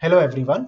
Hello everyone.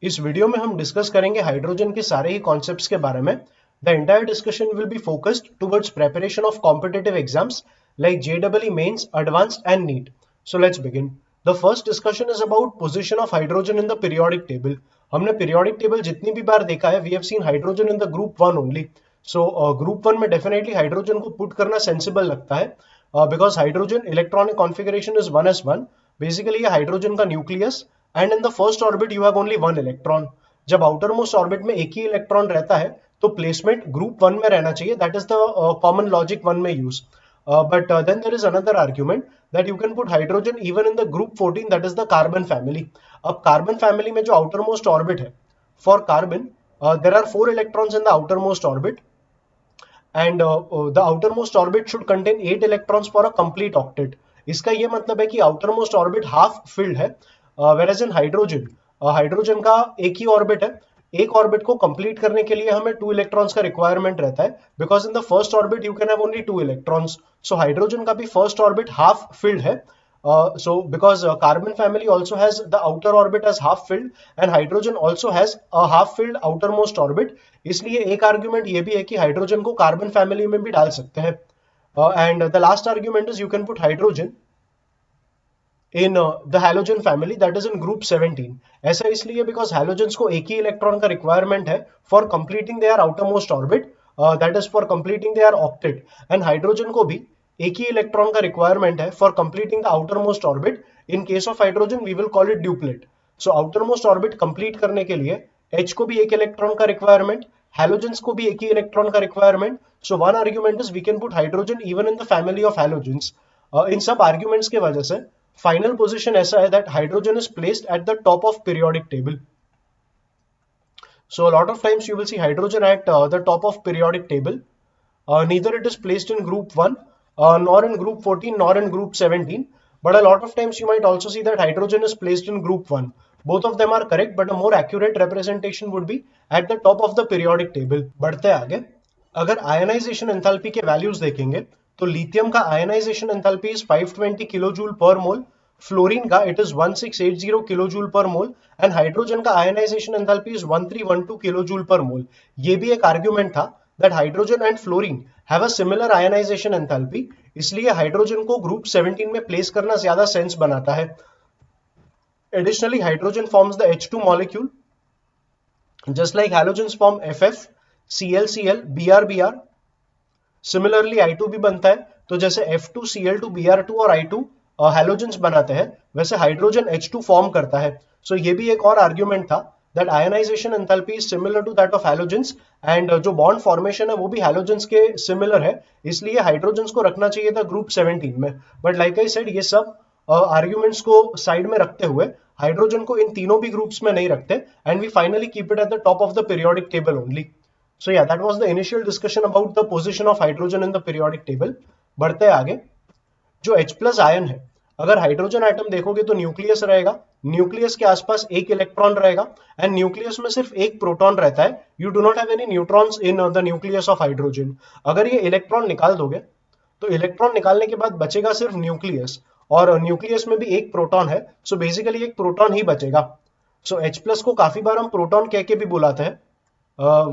इस video में हम डिस्कस करेंगे हाइड्रोजन के सारे ही कॉन्सेप्ट्स के बारे में। The entire discussion will be focused towards preparation of competitive exams like JEE mains, advanced and NEET. So let's begin. The first discussion is about position of hydrogen in the periodic table. हमने periodic table जितनी भी बार देखा है, we have seen hydrogen in the group one only. So group one में definitely hydrogen को put करना sensible लगता है because hydrogen electronic configuration is 1s1। Basically ये हाइड्रोजन का nucleus and in the first orbit you have only one electron. जब outer most orbit में एक ही इलेक्ट्रॉन रहता है तो प्लेसमेंट ग्रुप वन में रहना चाहिए। That is the common logic one में use. But then there is another argument that you can put hydrogen even in the group 14, that is the carbon family. अब carbon family में जो outer most orbit है for carbon, there are 4 electrons in the outer most orbit and the outermost orbit should contain 8 electrons for a complete octet. इसका ये मतलब है कि outermost orbit half filled है, whereas in hydrogen, हाइड्रोजन का एक ही orbit है। एक ऑर्बिट को कंप्लीट करने के लिए हमें 2 इलेक्ट्रॉन्स का रिक्वायरमेंट रहता है because in the first orbit you can have only 2 electrons. So hydrogen का भी फर्स्ट ऑर्बिट हाफ फिल्ड है। So because carbon family also has the outer orbit as half filled and hydrogen also has a half filled outermost orbit, इसलिए एक argument ये भी है कि hydrogen को कार्बन फैमिली में भी डाल सकते हैं। And the last argument is you can put hydrogen in the halogen family, that is in group 17। ऐसा इसलिए बिकॉज हैलोजन्स को एक ही इलेक्ट्रॉन का रिक्वायरमेंट है for completing their outermost orbit, that is for completing their octet. And hydrogen को भी एक ही इलेक्ट्रॉन का रिक्वायरमेंट है for completing the outer most orbit. In case of hydrogen we will call it duplet. So outer most orbit complete करने के लिए H को भी एक इलेक्ट्रॉन का रिक्वायरमेंट, हैलोजेंस को भी एक ही इलेक्ट्रॉन का requirement. So one argument is we can put hydrogen even in the family of halogens. इन सब आर्ग्यूमेंट्स के वजह से फाइनल पोजीशन ऐसा है that hydrogen is placed at the top of periodic table. So a lot of times you will see hydrogen at the top of periodic table. Neither it is placed in group 1, nor in group 14, nor in group 17. But a lot of times you might also see that hydrogen is placed in group 1. Both of them are correct, but a more accurate representation would be at the top of the periodic table. बढ़ते आगे, अगर ionization enthalpy के values देखेंगे तो lithium का ionization enthalpy is 520 kilojoule per mole, fluorine का it is 1680 kilojoule per mole and hydrogen का ionization enthalpy is 1312 kilojoule per mole. ये भी एक आर्ग्यूमेंट था that hydrogen and fluorine have a similar ionization enthalpy, इसलिए hydrogen को group 17 में place करना ज्यादा सेंस बनाता है। Additionally hydrogen forms the H2 molecule just like halogens form FF, ClCl, BrBr। Similarly I2 भी बनता है, तो जैसे F2Cl2 Br2 और I2 हैलोजेंस बनाते हैं वैसे हाइड्रोजन H2 फॉर्म करता है। सो ये भी एक और आर्ग्यूमेंट था that ionization enthalpy is similar to that of halogens and जो बॉन्ड फॉर्मेशन है वो भी हैलोजेंस के सिमिलर है, इसलिए हाइड्रोजन्स को रखना चाहिए था ग्रुप 17 में। बट लाइक आई सेड, ये सब आर्ग्यूमेंट्स को साइड में रखते हुए हाइड्रोजन को इन तीनों भी ग्रुप्स में नहीं रखते and we finally keep it at the top of the periodic table only. So yeah, that was the initial discussion about the position of hydrogen in the periodic table. बढ़ते आगे, जो H plus ion है, अगर hydrogen atom देखोगे तो nucleus रहेगा, nucleus के आसपास एक इलेक्ट्रॉन रहेगा एंड न्यूक्लियस में सिर्फ एक प्रोटॉन रहता है। You do not have any neutrons in the nucleus of hydrogen. अगर ये इलेक्ट्रॉन निकाल दोगे तो इलेक्ट्रॉन निकालने के बाद बचेगा सिर्फ न्यूक्लियस, और न्यूक्लियस में भी एक प्रोटॉन है, सो बेसिकली एक प्रोटॉन ही बचेगा। सो H प्लस को काफी बार हम प्रोटॉन कह के भी बुलाते हैं।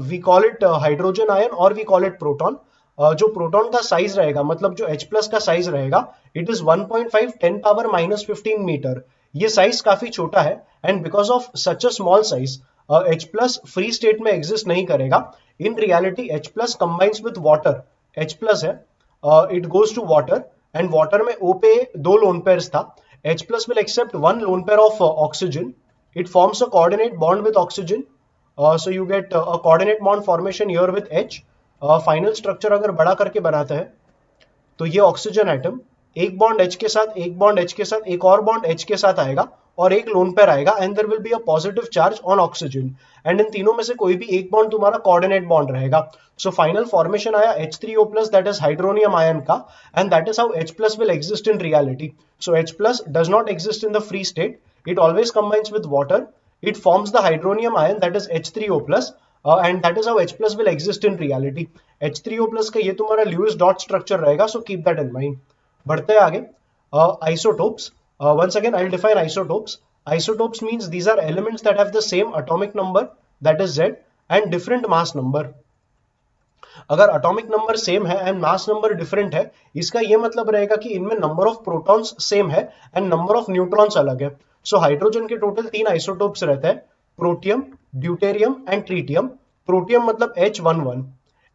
We call it hydrogen ion और वी कॉल इट प्रोटॉन। जो प्रोटॉन का साइज रहेगा, मतलब जो H प्लस का साइज रहेगा, इट इज 1.5 10 पावर -15 मीटर। ये साइज काफी छोटा है and because of such a small size H plus free state में एग्जिस्ट नहीं करेगा। In reality H plus combines with water. H plus है, it goes to water and water में O पे 2 लोन पेयर्स था। H plus will accept 1 lone pair of oxygen, it forms a coordinate bond with oxygen. So you get a coordinate bond formation here with H। Final structure अगर बड़ा करके बनाते हैं तो ये ऑक्सीजन एटम एक bond H के साथ, एक बॉन्ड H के साथ, एक और बॉन्ड H के साथ आएगा और एक लोन पेयर आएगा and there will be a positive charge on oxygen and इन तीनों में से कोई भी एक बॉन्ड तुम्हारा कोऑर्डिनेट बॉन्ड रहेगा। सो फाइनल फॉर्मेशन आया H3O+ that is hydronium ion का and that is how H plus will exist in reality. So H plus does not exist in the free state, it always combines with water, it forms the hydronium ion that is H3O+, and that is how H plus will exist in reality। H3O+ का ये तुम्हारा Lewis dot structure रहेगा, so keep that in mind। बढ़ते हैं आगे, isotopes। Once again I'll define isotopes। Isotopes means these are elements that have the same atomic number, that is Z, and different mass number. अगर atomic number same है and mass number different है, इसका ये मतलब रहेगा कि इनमें number of protons same है and number of neutrons अलग है. So हाइड्रोजन के टोटल 3 isotopes रहते हैं, protium, deuterium and tritium. Protium मतलब H11.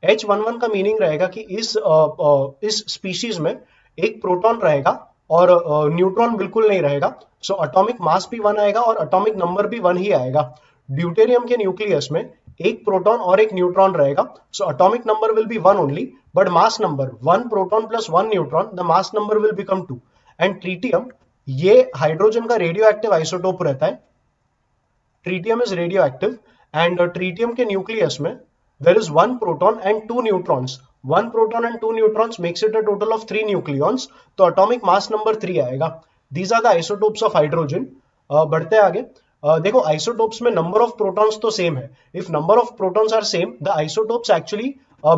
H11 का मीनिंग रहेगा कि इस स्पीशीज में एक प्रोटॉन रहेगा और न्यूट्रॉन बिल्कुल नहीं रहेगा. सो एटॉमिक मास भी 1 आएगा और एटॉमिक नंबर भी 1 ही आएगा. ड्यूटेरियम के न्यूक्लियस में एक प्रोटॉन और एक न्यूट्रॉन रहेगा. So atomic number will be 1 only, but mass number 1 proton plus 1 neutron, the mass number will become 2. And tritium, ये हाइड्रोजन का रेडियो एक्टिव आइसोटोप रहता है. Tritium is radio active and tritium के nucleus में there is 1 proton and 2 neutrons. 1 proton and 2 neutrons makes it a total of 3 nucleons. तो atomic mass number 3 आएगा. These are the isotopes of hydrogen. बढ़ते आगे. देखो isotopes में number of protons तो same है. If number of protons are same, the isotopes actually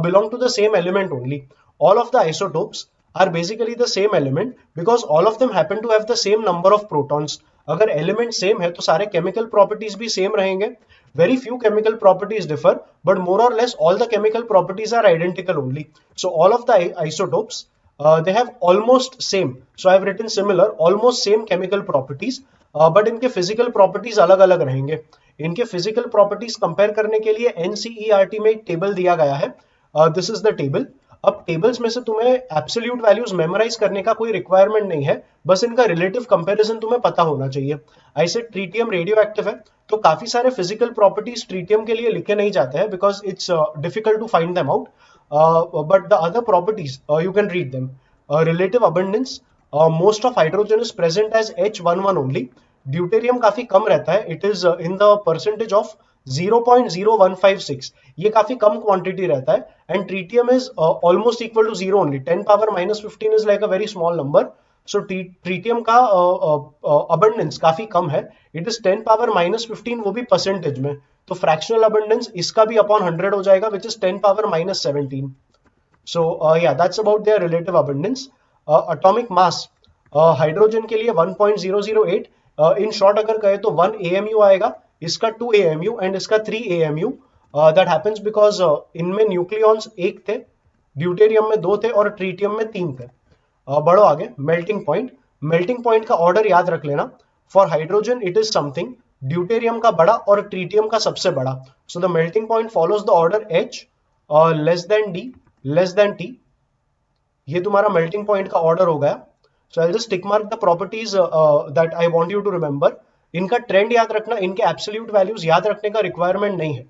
belong to the same element only. All of the isotopes are basically the same element because all of them happen to have the same number of protons. अगर element same है तो सारे chemical properties भी same रहेंगे. Very few chemical properties differ, but more or less all the chemical properties are identical only. So all of the isotopes, they have almost same. So I have written similar, almost same chemical properties, but इनके physical properties अलग-अलग रहेंगे. इनके physical properties compare करने के लिए NCERT में एक table दिया गया है. This is the table. अब टेबल्स में से तुम्हें एब्सोल्यूट वैल्यूज मेमोराइज करने का कोई रिक्वायरमेंट नहीं है, बस इनका रिलेटिव कंपैरिजन तुम्हें पता होना चाहिए. ऐसे ट्रीटियम रेडियो एक्टिव है तो काफी सारे फिजिकल प्रॉपर्टीज ट्रीटियम के लिए लिखे नहीं जाते हैं because it's difficult to find them out, but the other properties you can read them. Relative abundance, most of hydrogen is present as H11 only. Deuterium काफी कम रहता है, it is in the percentage of 0.0156. ये काफी कम quantity रहता है. And tritium is almost equal to 0 only. 10 power -15 is like a very small number. So tritium का अबंडेंस काफी कम है. इट इज 10 पावर -15, वो भी परसेंटेज में. तो फ्रैक्शनल अबंडेंस इसका भी अपॉन 100 हो जाएगा, which is 10 power -17. So yeah that's about their relative abundance. Atomic mass hydrogen के लिए 1.008. इन शॉर्ट अगर कहे तो 1 AMU आएगा, इसका 2 AMU एंड इसका 3 AMU. दैट हैपेंस बिकॉज इनमें न्यूक्लियॉन्स 1 थे, ड्यूटेरियम में 2 थे और ट्रीटियम में 3 थे. बढ़ो आगे. Melting point. मेल्टिंग पॉइंट का ऑर्डर याद रख लेना. For hydrogen it is something, deuterium का बड़ा और ट्रीटियम का सबसे बड़ा. So the melting point follows the order H less than D less than T. ये तुम्हारा मेल्टिंग पॉइंट का ऑर्डर हो गया. So I just tick mark the properties that I want you to remember. इनका trend याद रखना, इनके absolute values याद रखने का रिक्वायरमेंट नहीं है.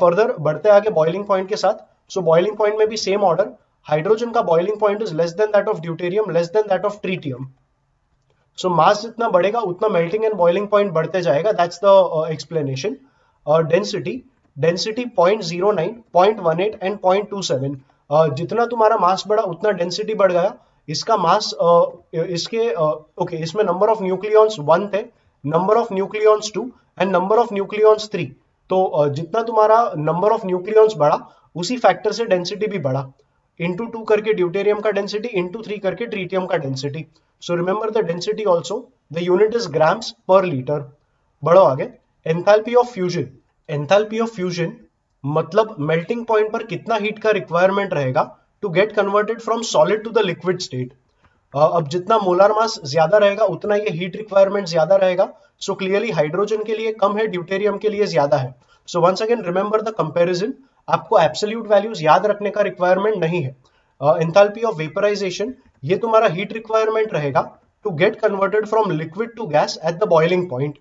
फर्दर बढ़ते आगे बॉइलिंग पॉइंट के साथ. सो बॉइलिंग पॉइंट में भी सेम ऑर्डर. हाइड्रोजन का boiling point is less than that of deuterium, less than that of tritium. So mass जितना बढ़ेगा उतना मेल्टिंग एंड बॉइलिंग पॉइंट बढ़ते जाएगा. That's the explanation. Density. Density 0.09, 0.18 and 0.27. जितना तुम्हारा मास बढ़ा उतना डेंसिटी बढ़ गया. इसका मास इसके ओके इसमें नंबर ऑफ न्यूक्लियॉन्स 1 थे, number of nucleons 2 and number of nucleons 3. तो जितना तुम्हारा नंबर ऑफ न्यूक्लियॉन्स बढ़ा उसी फैक्टर से डेंसिटी भी बढ़ा. इंटू 2 करके ड्यूटेरियम का डेंसिटी, इंटू 3 करके ट्रीटियम का density. So remember the density also. The unit is grams per litre. बढ़ो आगे. Enthalpy of fusion. Enthalpy of fusion मतलब मेल्टिंग पॉइंट पर कितना हीट का रिक्वायरमेंट रहेगा to get converted from solid to the liquid state. अब जितना molar mass ज्यादा रहेगा उतना ये हीट रिक्वायरमेंट ज्यादा रहेगा. सो क्लियरली हाइड्रोजन के लिए कम है, ड्यूटेरियम के लिए ज्यादा है. So once again remember the comparison. आपको एब्सोल्यूट वैल्यूज याद रखने का रिक्वायरमेंट नहीं है. एंथैल्पी ऑफ वेपराइजेशन, ये तुम्हारा हीट रिक्वायरमेंट रहेगा to get converted from liquid to gas at the boiling point.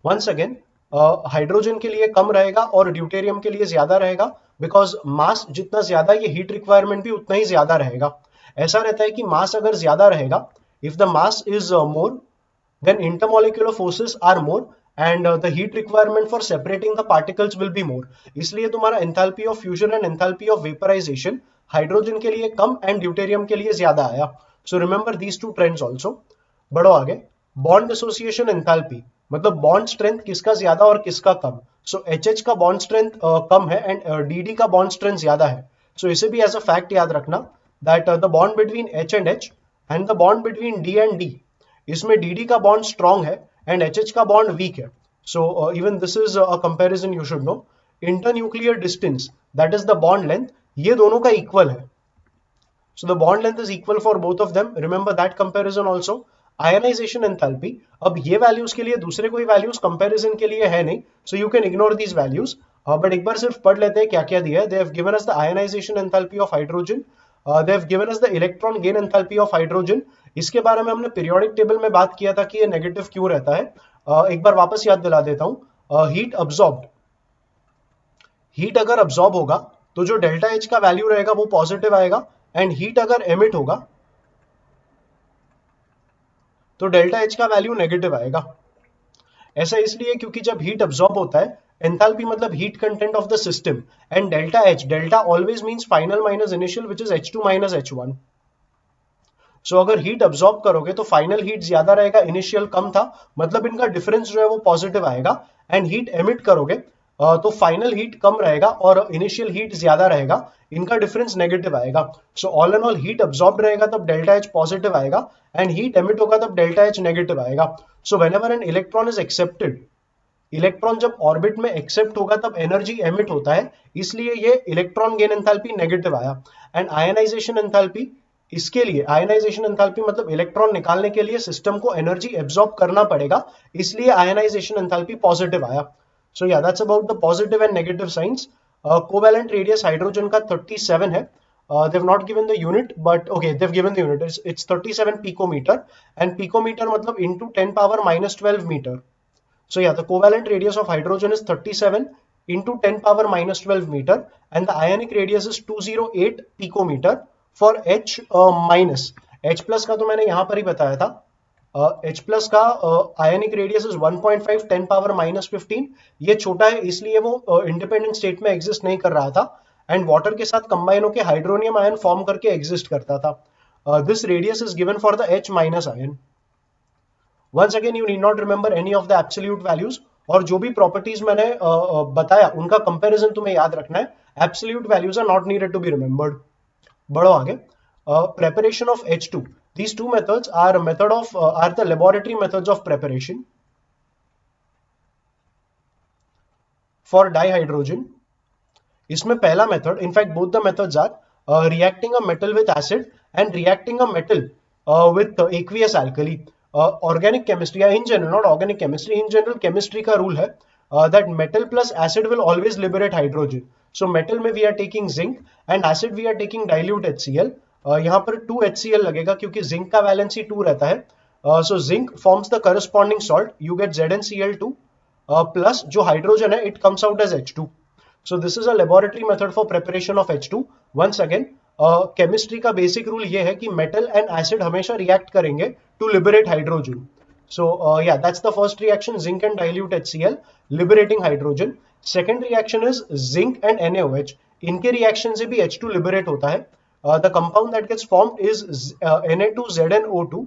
Once again hydrogen के लिए कम रहेगा और ड्यूटेरियम के लिए ज्यादा रहेगा बिकॉज मास जितना ज्यादा ये हीट रिक्वायरमेंट भी उतना ही ज्यादा रहेगा. ऐसा रहता है कि मास अगर ज्यादा रहेगा, if the mass is more than intermolecular forces are more and the heat requirement for separating the particles will be more. इसलिए तुम्हारा enthalpy of fusion and enthalpy of vaporization hydrogen के लिए कम एंड ड्यूटेरियम के लिए ज्यादा आया. So remember these two trends also. बढ़ो आगे. बॉन्ड एसोसिएशन एंथैल्पी मतलब बॉन्ड स्ट्रेंथ किसका ज्यादा और किसका कम. सो HH का बॉन्ड स्ट्रेंथ कम है एंड DD का बॉन्ड स्ट्रेंथ ज्यादा है. सो इसे भी एज अ फैक्ट याद रखना that the bond between H and H and the bond between D and D, इसमें DD का बॉन्ड स्ट्रॉन्ग है एंड HH का बॉन्ड वीक है. So even this is a comparison you should no. Internuclear distance that is the bond length, ये दोनों का equal है. So the bond length is equal for both of them. Remember that comparison also. Ionization enthalpy. अब ये values के लिए दूसरे कोई values comparison के लिए है नहीं. So you can ignore these values. But एक बार सिर्फ पढ़ लेते हैं क्या क्या दिया है. They have given us the ionization enthalpy of hydrogen. They have given us the electron gain enthalpy of hydrogen. इसके बारे में हमने periodic table में बात किया था कि ये negative क्यों रहता है. एक बार वापस याद दिला देता हूँ. Heat absorbed. हीट अगर अब्सॉर्ब होगा तो जो डेल्टा एच का वैल्यू रहेगा वो पॉजिटिव आएगा, एंड हीट अगर एमिट होगा तो डेल्टा एच का वैल्यू नेगेटिव आएगा. ऐसा इसलिए क्योंकि जब हीट अब्सॉर्ब होता है, एंथैल्पी मतलब heat content of the system, and delta H, delta always means final minus initial which is H2 minus H1. सो अगर हीट अब्सॉर्ब करोगे तो फाइनल हीट ज्यादा रहेगा, इनिशियल कम था, मतलब इनका डिफरेंस जो है वो पॉजिटिव आएगा. एंड हीट एमिट करोगे तो फाइनल हीट कम रहेगा और इनिशियल हीट ज्यादा रहेगा, इनका डिफरेंस नेगेटिव आएगा. So all and all heat absorb रहेगा तब डेल्टा एच पॉजिटिव आएगा, एंड हीट एमिट होगा तब डेल्टा एच नेगेटिव आएगा. So whenever an electron is accepted, electron जब ऑर्बिट में एक्सेप्ट होगा तब एनर्जी एमिट होता है, इसलिए ये इलेक्ट्रॉन गेन एंथैल्पी नेगेटिव आया. एंड आयनाइजेशन एंथैल्पी, इसके लिए आयनाइजेशन एंथैल्पी मतलब इलेक्ट्रॉन निकालने के लिए सिस्टम को एनर्जी एब्सॉर्ब करना पड़ेगा, इसलिए आयनाइजेशन एंथैल्पी पॉजिटिव आया. So yeah, that's about the positive and negative signs. Covalent radius hydrogen का 37 है. They've not given the unit, but okay, they've given the unit. It's 37 picometer, and picometer मतलब into 10 power minus 12 meter. So yeah, the covalent radius of hydrogen is 37 into 10 power minus 12 meter, and the ionic radius is 208 picometer for H minus. H plus का तो मैंने यहाँ पर ही बताया था. H plus का ionic radius is 1.5 10 power minus 15. ये छोटा है इसलिए वो इंडिपेंडेंट स्टेट में एग्जिस्ट नहीं कर रहा था, एंड वाटर के साथ कंबाइन होकर हाइड्रोनियम आयन फॉर्म करके एग्जिस्ट करता था. This radius is given for the H minus ion. Once again you need not remember any of the absolute values, और जो भी प्रॉपर्टीज मैंने बताया उनका कंपैरिजन तुम्हें याद रखना है. Absolute values are not needed to be remembered. बढ़ो आगे. Preparation of H2. These two methods are the laboratory methods of preparation for dihydrogen. इसमें पहला method, in fact both the methods are reacting a metal with acid and reacting a metal with aqueous alkali. Organic chemistry, in general, not organic chemistry, in general chemistry का rule है that metal plus acid will always liberate hydrogen. So metal में we are taking zinc and acid we are taking dilute HCl. यहाँ पर 2 HCl लगेगा क्योंकि zinc का valency 2 रहता है. So zinc forms the corresponding salt, you get ZnCl2 plus जो hydrogen है it comes out as H2. So this is a laboratory method for preparation of H2. Once again chemistry का basic rule ये है कि metal and acid हमेशा react करेंगे to liberate hydrogen. So yeah that's the first reaction, zinc and dilute HCl liberating hydrogen. Second reaction is zinc and NaOH. इनके reaction से भी H2 liberate होता है. The compound that gets formed is Na2ZnO2.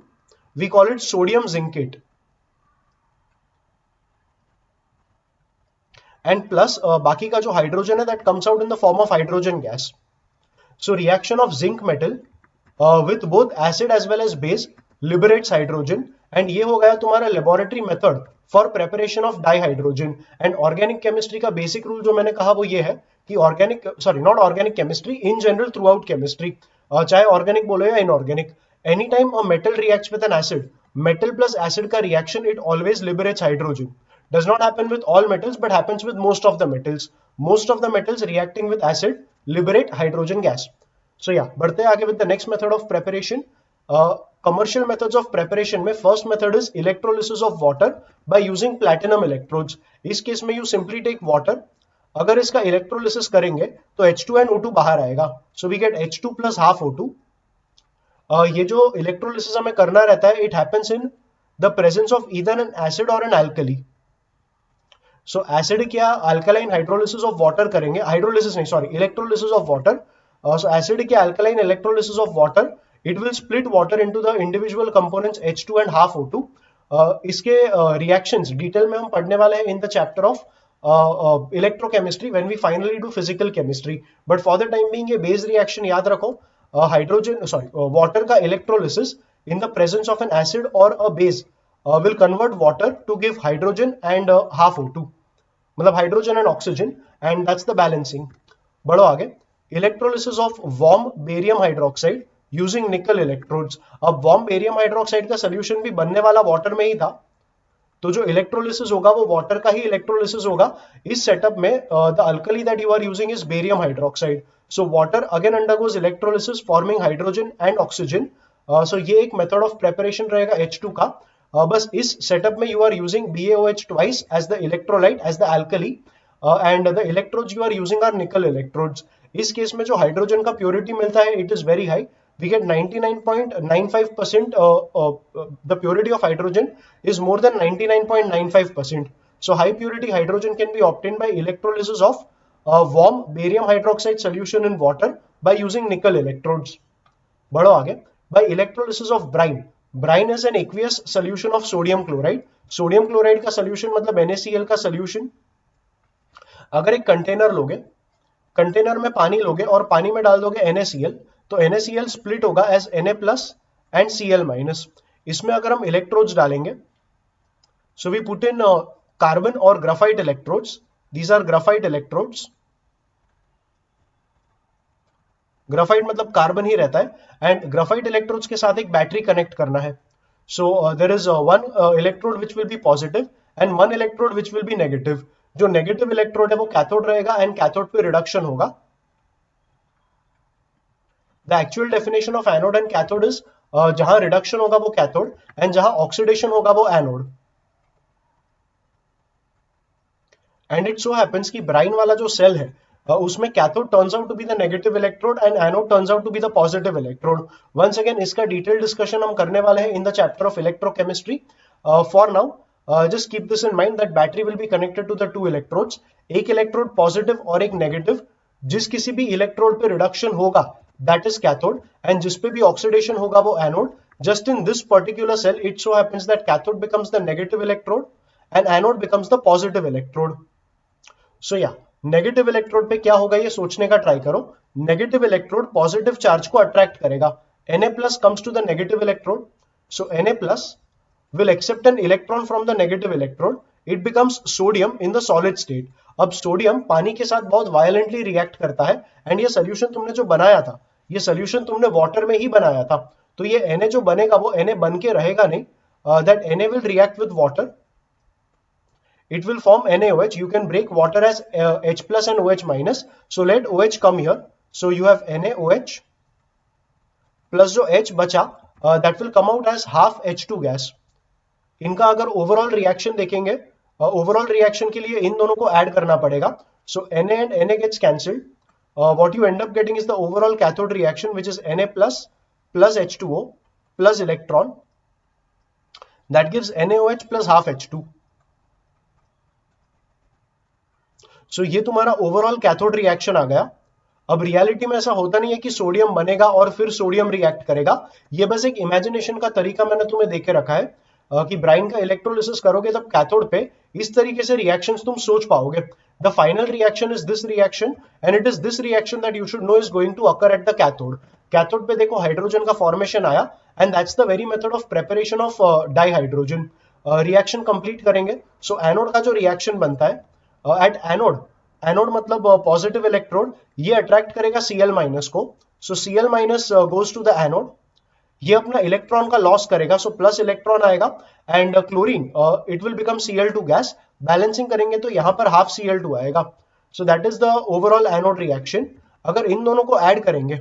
We call it sodium zincate. And plus बाकी का जो hydrogen है that comes out in the form of hydrogen gas. So reaction of zinc metal with both acid as well as base liberates hydrogen. And ये हो गया तुम्हारा laboratory method for preparation of dihydrogen. And organic chemistry का basic rule जो मैंने कहा वो ये है कि not organic chemistry, in general throughout chemistry, चाहे ऑर्गेनिक बोलो या inorganic, any time a metal reacts with an acid, metal plus acid का reaction it always liberates hydrogen. Does not happen with all metals but happens with most of the metals. Most of the metals reacting with acid liberate hydrogen gas. So yeah बढ़ते आगे with the next method of preparation. Commercial methods of preparation में first method is electrolysis of water by using platinum electrodes. इस case में you simply take water, अगर इसका electrolysis करेंगे तो H2 and O2 बाहर आएगा. So we get H2 plus half O2. ये जो इलेक्ट्रोलिसिस हमें करना रहता है it happens in the presence of either an acid और एन अल्कली. सो एसिड क्या अल्कलाइन हाइड्रोलिसिस ऑफ वाटर करेंगे, हाइड्रोलिसिस नहीं sorry electrolysis of water. So acid क्या alkaline electrolysis of water, it will split water into the individual components H2 and half O2. इसके reactions detail में हम पढ़ने वाले हैं in the chapter of electrochemistry when we finally do physical chemistry. But for the time being ये base reaction याद रखो, hydrogen water का electrolysis in the presence of an acid or a base will convert water to give hydrogen and half O2, मतलब hydrogen and oxygen, and that's the balancing. बढ़ो आगे. Electrolysis of warm barium hydroxide using निकल electrodes. अब warm barium hydroxide का solution भी बनने वाला water में ही था, तो जो इलेक्ट्रोलिसिस होगा वो वाटर का ही इलेक्ट्रोलिसिस होगा. इस सेटअप में the alkali that you are using is barium hydroxide. So water again undergoes electrolysis forming hydrogen and oxygen. So ये एक मेथड ऑफ प्रेपरेशन रहेगा H2 का. बस इस सेटअप में you are using BaOH twice as the electrolyte as the alkali, and the electrodes you are using are nickel electrodes. इस case में जो हाइड्रोजन का प्योरिटी मिलता है it is very high. We get 99.95%. The purity of hydrogen is more than 99.95%. So high purity hydrogen can be obtained by electrolysis of warm barium hydroxide solution in water by using nickel electrodes. बढ़ो आगे. By electrolysis of brine. Brine is an aqueous solution of sodium chloride. Sodium chloride का solution मतलब NaCl का solution. अगर एक container लोगे, container में पानी लोगे और पानी में डाल दोगे NaCl, तो NaCl स्प्लिट होगा as Na plus and Cl minus. इसमें अगर हम इलेक्ट्रोड्स डालेंगे, so we put in carbon और graphite electrodes. These are graphite electrodes. Graphite मतलब कार्बन ही रहता है, एंड ग्राफाइट इलेक्ट्रोड्स के साथ एक बैटरी कनेक्ट करना है. So there is one electrode which will be positive and one electrode which will be negative. जो नेगेटिव इलेक्ट्रोड है वो कैथोड रहेगा एंड कैथोड पे रिडक्शन होगा. The actual definition of anode and cathode is जहां reduction होगा वो cathode and जहां ऑक्सीडेशन होगा वो anode. And it so happens कि ब्राइन वाला जो सेल है उसमें cathode turns out to be the negative electrode and anode turns out to be the positive electrode. Once again इसका डिटेल डिस्कशन हम करने वाले हैं in the chapter of electrochemistry. For now just keep this in mind that battery will be connected to the two electrodes. एक electrode positive और एक negative. जिस किसी भी इलेक्ट्रोड पे रिडक्शन होगा that is cathode and जिस पे भी oxidation होगा वो anode. Just in this particular cell it so happens that cathode becomes the negative electrode and anode becomes the positive electrode. So yeah, negative electrode पे क्या होगा ये सोचने का ट्राई करो. Negative electrode positive charge को attract करेगा. Na plus comes to the negative electrode. So Na plus will accept an electron from the negative electrode. It becomes sodium in the solid state. अब sodium पानी के साथ बहुत violently react करता है and ये सोल्यूशन तुमने जो बनाया था, ये सोल्यूशन तुमने वाटर में ही बनाया था, तो ये Na जो बनेगा वो Na बन के रहेगा नहीं. That Na will react with water. It will form NaOH. You can break water as H plus and OH minus. So let OH come here. So you have NaOH plus जो H बचा that will come out as half H2 gas. इनका अगर overall reaction देखेंगे, overall reaction के लिए इन दोनों को add करना पड़ेगा. सो Na and Na gets cancelled. What you end up getting is the overall cathode reaction which is Na plus plus H2O plus electron. That gives NaOH plus half H2. So ये तुम्हारा overall cathode reaction आ गया. अब reality में ऐसा होता नहीं है कि सोडियम बनेगा और फिर सोडियम रिएक्ट करेगा. ये बस एक इमेजिनेशन का तरीका मैंने तुम्हें देके रखा है कि ब्राइन का इलेक्ट्रोलिसिस करोगे तब कैथोड पे इस तरीके से रिएक्शंस तुम सोच पाओगे. The final reaction is this reaction and it is this reaction that you should know is going to occur at the cathode. Cathode पे देखो हाइड्रोजन का फॉर्मेशन आया and that's the very method of preparation of dihydrogen. Reaction complete करेंगे. So anode का जो reaction बनता है at anode, anode मतलब पॉजिटिव इलेक्ट्रोड, ये अट्रैक्ट करेगा Cl माइनस को. So Cl minus goes to the anode. ये अपना इलेक्ट्रॉन का लॉस करेगा, सो प्लस इलेक्ट्रॉन आएगा and chlorine it will become Cl2 gas. Balancing करेंगे तो यहां पर हाफ Cl2 आएगा. सो that is the overall anode reaction. अगर इन दोनों को ऐड करेंगे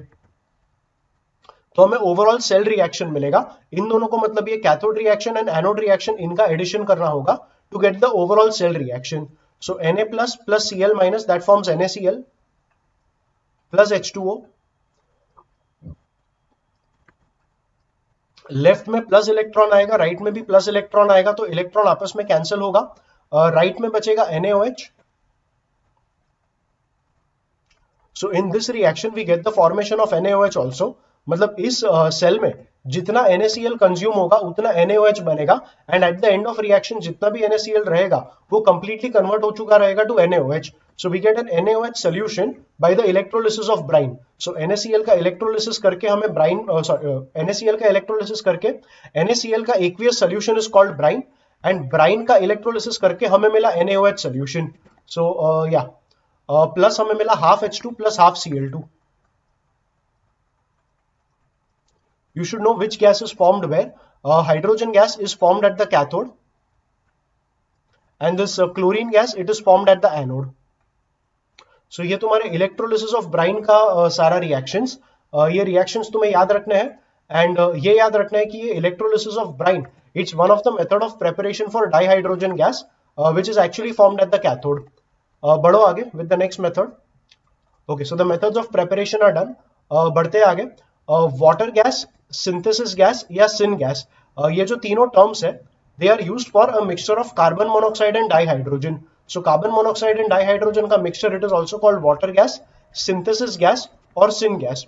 तो हमें ओवरऑल सेल रिएक्शन मिलेगा. इन दोनों को मतलब ये cathode reaction and anode reaction इनका एडिशन करना होगा to get the overall cell reaction. So Na plus plus Cl minus that forms NaCl plus H2O. Left में प्लस इलेक्ट्रॉन आएगा, राइट में भी प्लस इलेक्ट्रॉन आएगा, तो इलेक्ट्रॉन आपस में कैंसिल होगा. राइट में बचेगा NaOH. So in this reaction we get the formation of NaOH also. मतलब इस सेल में जितना NaCl कंज्यूम होगा उतना NaOH बनेगा and at the end of reaction जितना भी NaCl रहेगा वो कंप्लीटली कन्वर्ट हो चुका रहेगा to NaOH. So we get an NaOH solution by the electrolysis of brine. So NaCl का electrolysis करके हमें brine NaCl का electrolysis करके NaCl का aqueous solution is called brine and brine का electrolysis करके हमें मिला NaOH solution. So plus हमें मिला half H2 plus half Cl2. You should know which gas is formed where. Hydrogen gas is formed at the cathode and this chlorine gas it is formed at the anode. So ये तुम्हारे electrolysis of brine का सारा reactions, ये reactions तुम्हें याद रखने हैं and ये याद रखना है कि ये electrolysis of brine it's one of the method of preparation for dihydrogen gas which is actually formed at the cathode. बढ़ो आगे with the next method. Okay, so the methods of preparation are done. बढ़ते आगे. Water gas, synthesis gas या syn gas, ये जो तीनों terms है they are used for a mixture of carbon monoxide and dihydrogen. So carbon monoxide and dihydrogen का mixture it is also called water gas, synthesis gas और syn gas.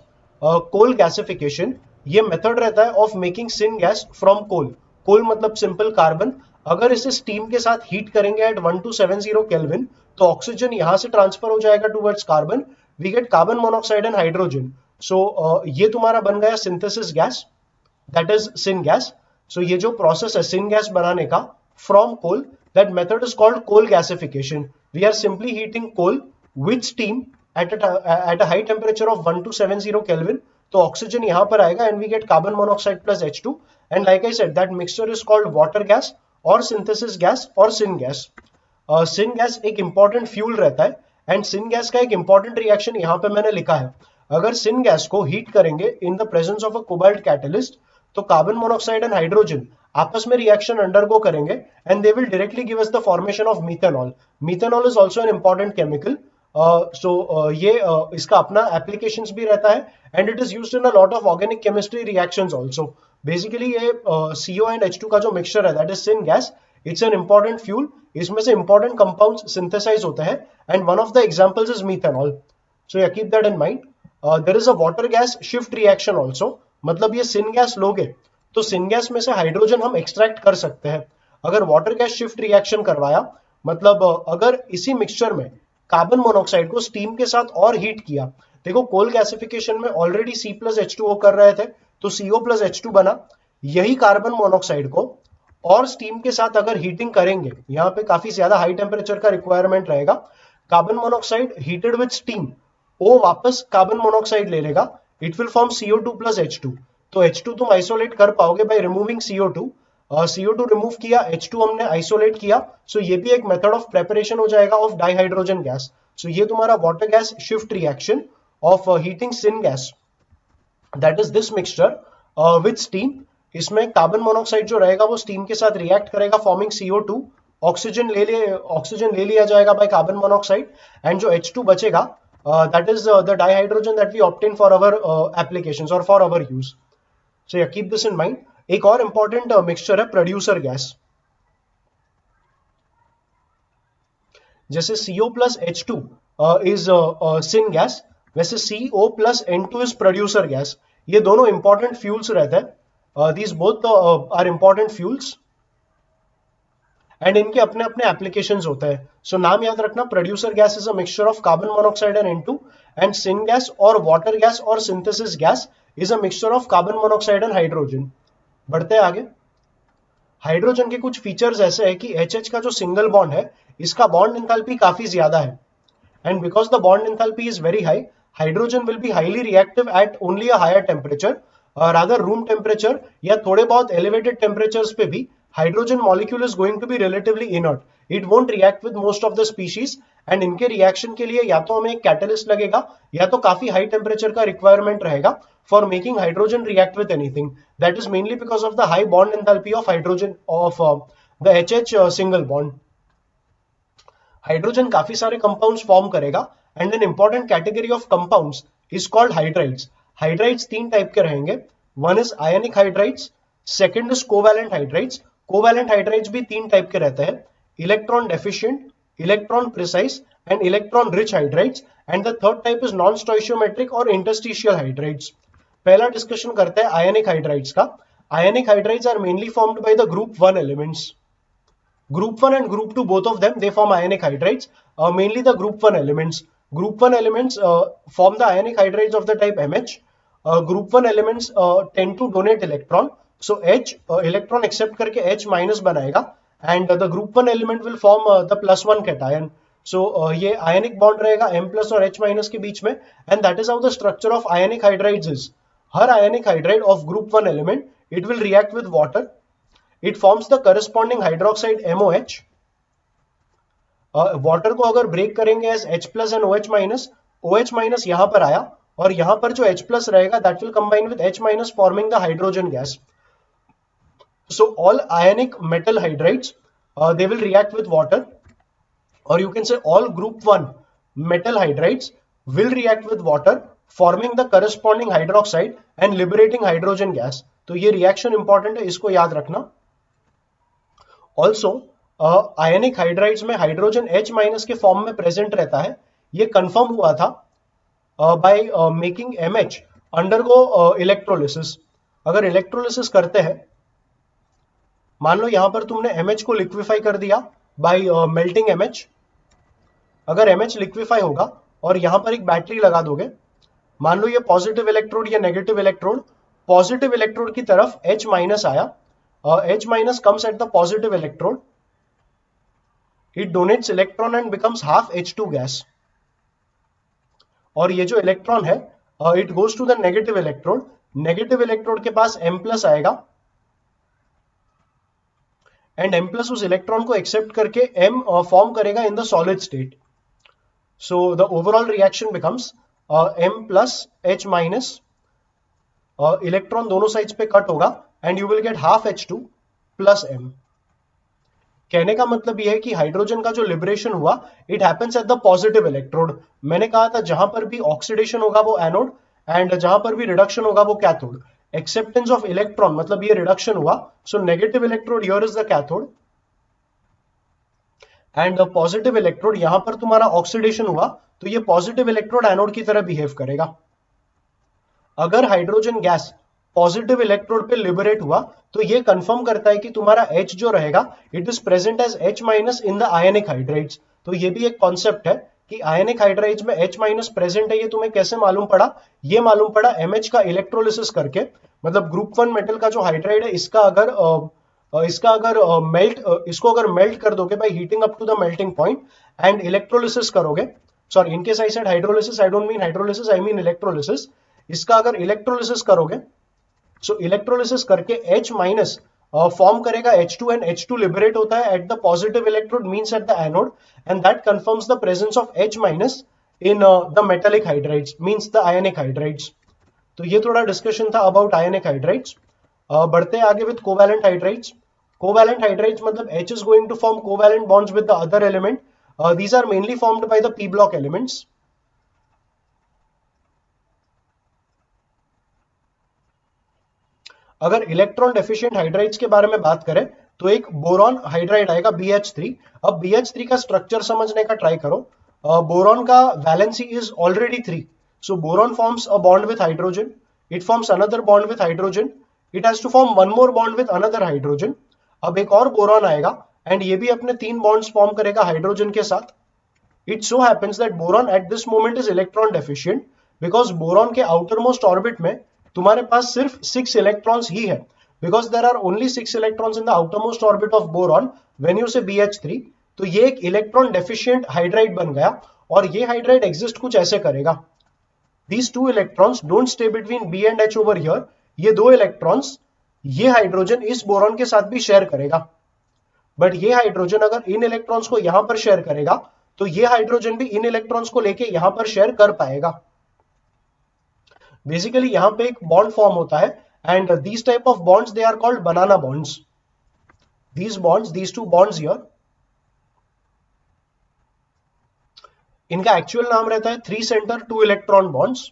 Coal gasification ये method रहता है of making syn gas from coal. Coal मतलब simple carbon. अगर इसे steam के साथ heat करेंगे at 1270 Kelvin तो ऑक्सीजन यहां से ट्रांसफर हो जाएगा towards carbon. We get carbon monoxide and hydrogen. So ये तुम्हारा बन गया synthesis gas, that is syn gas. So ये जो process है syn gas बनाने का from coal, that method is called coal gasification. We are simply heating coal with steam at a high temperature of 1270 Kelvin. तो oxygen यहाँ पर आएगा and we get carbon monoxide plus H2. And like I said, that mixture is called water gas और synthesis gas और syn gas. Syn gas एक important fuel रहता है and syn gas का एक important reaction यहाँ पे मैंने लिखा है. अगर syn gas को heat करेंगे in the presence of a cobalt catalyst तो कार्बन मोनोक्साइड एंड हाइड्रोजन आपस में रिएक्शन अंडरगो करेंगे and they will directly give us the formation of methanol. Methanol is also an important chemical. ये इसका अपना applications भी रहता है and it is used in a lot of organic chemistry reactions also. Basically ये CO and H2 का जो mixture है that is syn gas. It's an important fuel. इसमें से इंपॉर्टेंट कंपाउंड्स सिंथेसाइज होते हैं and one of the examples is methanol. So yeah keep that in mind. There is a water gas shift reaction also. मतलब ये syn gas लोगे तो syn gas में से हाइड्रोजन हम एक्सट्रैक्ट कर सकते हैं. अगर वाटर गैस शिफ्ट रिएक्शन करवाया मतलब अगर इसी मिक्सचर में कार्बन मोनोक्साइड को स्टीम के साथ और हीट किया. देखो कोल गैसिफिकेशन में ऑलरेडी C प्लस H2O कर रहे थे तो CO प्लस H2 बना. यही कार्बन मोनोक्साइड को और स्टीम के साथ अगर हीटिंग करेंगे, यहाँ पे काफी ज्यादा हाई टेम्परेचर का रिक्वायरमेंट रहेगा. Carbon monoxide heated with steam वो वापस कार्बन मोनोक्साइड ले लेगा. It will form CO2 plus H2. तो H2 तुम आइसोलेट कर पाओगे by removing CO2. CO2 remove किया, H2 हमने आइसोलेट किया. सो ये भी एक मेथड ऑफ प्रेपरेशन हो जाएगा ऑफ डाइहाइड्रोजन गैस. सो ये तुम्हारा water gas shift reaction of heating syn gas, that is this mixture with steam. इसमें कार्बन मोनोक्साइड जो रहेगा वो स्टीम के साथ रिएक्ट करेगा फॉर्मिंग CO2. ऑक्सीजन ले लिया जाएगा बाय कार्बन मोनोक्साइड एंड जो H2 बचेगा that is the dihydrogen that we obtain for our applications or for our use. So yeah, keep this in mind. एक और important mixture है producer gas. जैसे CO plus H2 is syn gas, वैसे CO plus N2 is producer gas. ये दोनों important fuels रहते हैं. These both are important fuels. And इनके अपने अपने एप्लीकेशंस होते हैं. सो नाम याद रखना, producer gas is a mixture of carbon monoxide and N2 and syn gas और वाटर गैस और synthesis gas is a mixture of carbon monoxide and hydrogen. बढ़ते हैं आगे. हाइड्रोजन के कुछ फीचर्स ऐसे है कि HH का जो सिंगल बॉन्ड है इसका बॉन्ड एंथैल्पी काफी ज्यादा है and because the bond enthalpy is very high, hydrogen will be highly reactive at only a higher temperature. Rather room temperature या थोड़े बहुत एलिवेटेड टेम्परेचर्स पे भी hydrogen molecule is going to be relatively inert. It won't react with most of the species and इनके reaction के लिए या तो हमें एक कैटलिस्ट लगेगा या तो काफी हाई टेम्परेचर का रिक्वायरमेंट रहेगा for making hydrogen react with anything. That is mainly because of the high bond enthalpy of hydrogen of the HH single bond. Hydrogen काफी सारे कंपाउंड्स फॉर्म करेगा and an important category of compounds is called hydrides. Hydrides तीन type के रहेंगे. One is ionic hydrides, second is covalent hydrides. Covalent hydrides भी तीन type के रहते हैं, electron deficient, electron precise and electron rich hydrides. And the third type is non स्टोइशियोमेट्रिक और interstitial hydrides. पहला डिस्कशन करते हैं आयनिक हाइड्राइड्स का. Ionic hydrides are mainly formed by the group 1 elements. Group 1 and group 2, both of them, they form ionic hydrides. Mainly the group 1 elements. Group 1 elements form the ionic hydrides of the type MH. Group 1 elements tend to donate electron. So H electron accept करके H minus बनाएगा, and the group 1 element will form the +1 cation. So ये ionic bond रहेगा M plus और H minus के बीच में, and that is how the structure of ionic hydrides is. Her ionic hydride of group 1 element, it will react with water. It forms the corresponding hydroxide MOH. Water को अगर break करेंगे as H plus and OH minus यहां पर आया, और यहां पर जो H प्लस रहेगा that will combine with H minus forming the hydrogen gas. So all ionic metal hydrides they will react with water, or you can say all group 1 metal hydrides will react with water, forming the corresponding hydroxide and liberating hydrogen gas. तो ये reaction important है, इसको याद रखना. Also आयनिक hydrides में hydrogen H minus के form में present रहता है. ये कंफर्म हुआ था by making MH undergo electrolysis. अगर इलेक्ट्रोलिसिस करते हैं, मान लो यहां पर तुमने MH को लिक्विफाई कर दिया बाय मेल्टिंग MH. अगर MH लिक्विफाई होगा और यहां पर एक बैटरी लगा दोगे, मान लो ये पॉजिटिव इलेक्ट्रोड या नेगेटिव इलेक्ट्रोड, पॉजिटिव इलेक्ट्रोड की तरफ H माइनस आया, H minus comes at the positive electrode. It donates electron and becomes half H2 gas. और ये जो इलेक्ट्रॉन है, it goes to the negative electrode. Negative electrode के पास M plus आएगा, and M plus उस electron को accept करके M form करेगा in the solid state. So the overall reaction becomes M plus H minus, electron दोनों sides पे cut होगा, and you will get half H2 plus M. कहने का मतलब यह है कि हाइड्रोजन का जो लिबरेशन हुआ, it happens at the positive electrode. मैंने कहा था जहां पर भी ऑक्सीडेशन होगा वो एनोड, एंड जहां पर भी रिडक्शन होगा वो कैथोड. एक्सेप्टेंस ऑफ इलेक्ट्रॉन मतलब ये रिडक्शन हुआ, so negative electrode here is the cathode, and the positive electrode यहां पर तुम्हारा ऑक्सीडेशन हुआ, तो ये पॉजिटिव इलेक्ट्रोड एनोड की तरह बिहेव करेगा. अगर हाइड्रोजन गैस पॉजिटिव इलेक्ट्रोड पे लिबरेट हुआ, तो ये कंफर्म करता है कि तुम्हारा H जो रहेगा, it is present as H minus in the ionic hydrides. तो ये भी एक कॉन्सेप्ट है कि आयनिक हाइड्राइड्स में H माइनस प्रेजेंट है. ये तुम्हें कैसे मालूम पड़ा? ये मालूम पड़ा MH का इलेक्ट्रोलिसिस करके. मतलब ग्रुप 1 मेटल का जो हाइड्राइड है, इसका अगर इसको अगर मेल्ट कर दोगे by heating up to the melting point and electrolysis करोगे, sorry in case I said hydrolysis, I don't mean hydrolysis, I mean electrolysis. इसका अगर इलेक्ट्रोलिसिस करोगे, सो इलेक्ट्रोलिसिस करके H माइनस फॉर्म करेगा H2, एंड H2 लिबरेट होता है at the positive electrode, means at the anode, and that confirms the presence of H minus in the metallic hydrides, means the ionic hydrides. तो ये थोड़ा discussion था about ionic hydrides. बढ़ते हैं आगे with covalent hydrides. Covalent hydrides मतलब H is going to form covalent bonds with the other element. These are mainly formed by the p block elements. अगर electron deficient hydrides के बारे में बात करें, तो एक बोरॉन हाइड्राइड आएगा BH3. अब BH3 का स्ट्रक्चर समझने का ट्राई करो. बोरॉन का valency is already 3. So boron forms a bond with hydrogen, it forms another bond with hydrogen, it has to form one more bond with another hydrogen. अब एक और boron आएगा, and ये भी अपने 3 बॉन्ड्स फॉर्म करेगा hydrogen के साथ. It so happens that boron at this moment is electron deficient, because boron के आउटर मोस्ट ऑर्बिट में तुम्हारे पास सिर्फ 6 इलेक्ट्रॉन्स ही है. Because there are only 6 electrons in the outer most orbit of boron when you say BH3. तो ये एक इलेक्ट्रॉन डेफिशिएंट हाइड्राइड बन गया, और ये हाइड्राइड एग्जिस्ट कुछ ऐसे करेगा. These 2 electrons don't stay between B and H over here. ये 2 इलेक्ट्रॉन्स, ये हाइड्रोजन इस बोरॉन के साथ भी शेयर करेगा, बट ये हाइड्रोजन अगर इन इलेक्ट्रॉन्स को यहां पर शेयर करेगा, तो ये हाइड्रोजन भी इन इलेक्ट्रॉन्स को लेके यहां पर शेयर कर पाएगा. बेसिकली यहां पे एक बॉन्ड फॉर्म होता है, and these type of bonds they are called banana bonds. these 2 bonds here, इनका एक्चुअल नाम रहता है 3 सेंटर 2 इलेक्ट्रॉन बॉन्ड्स.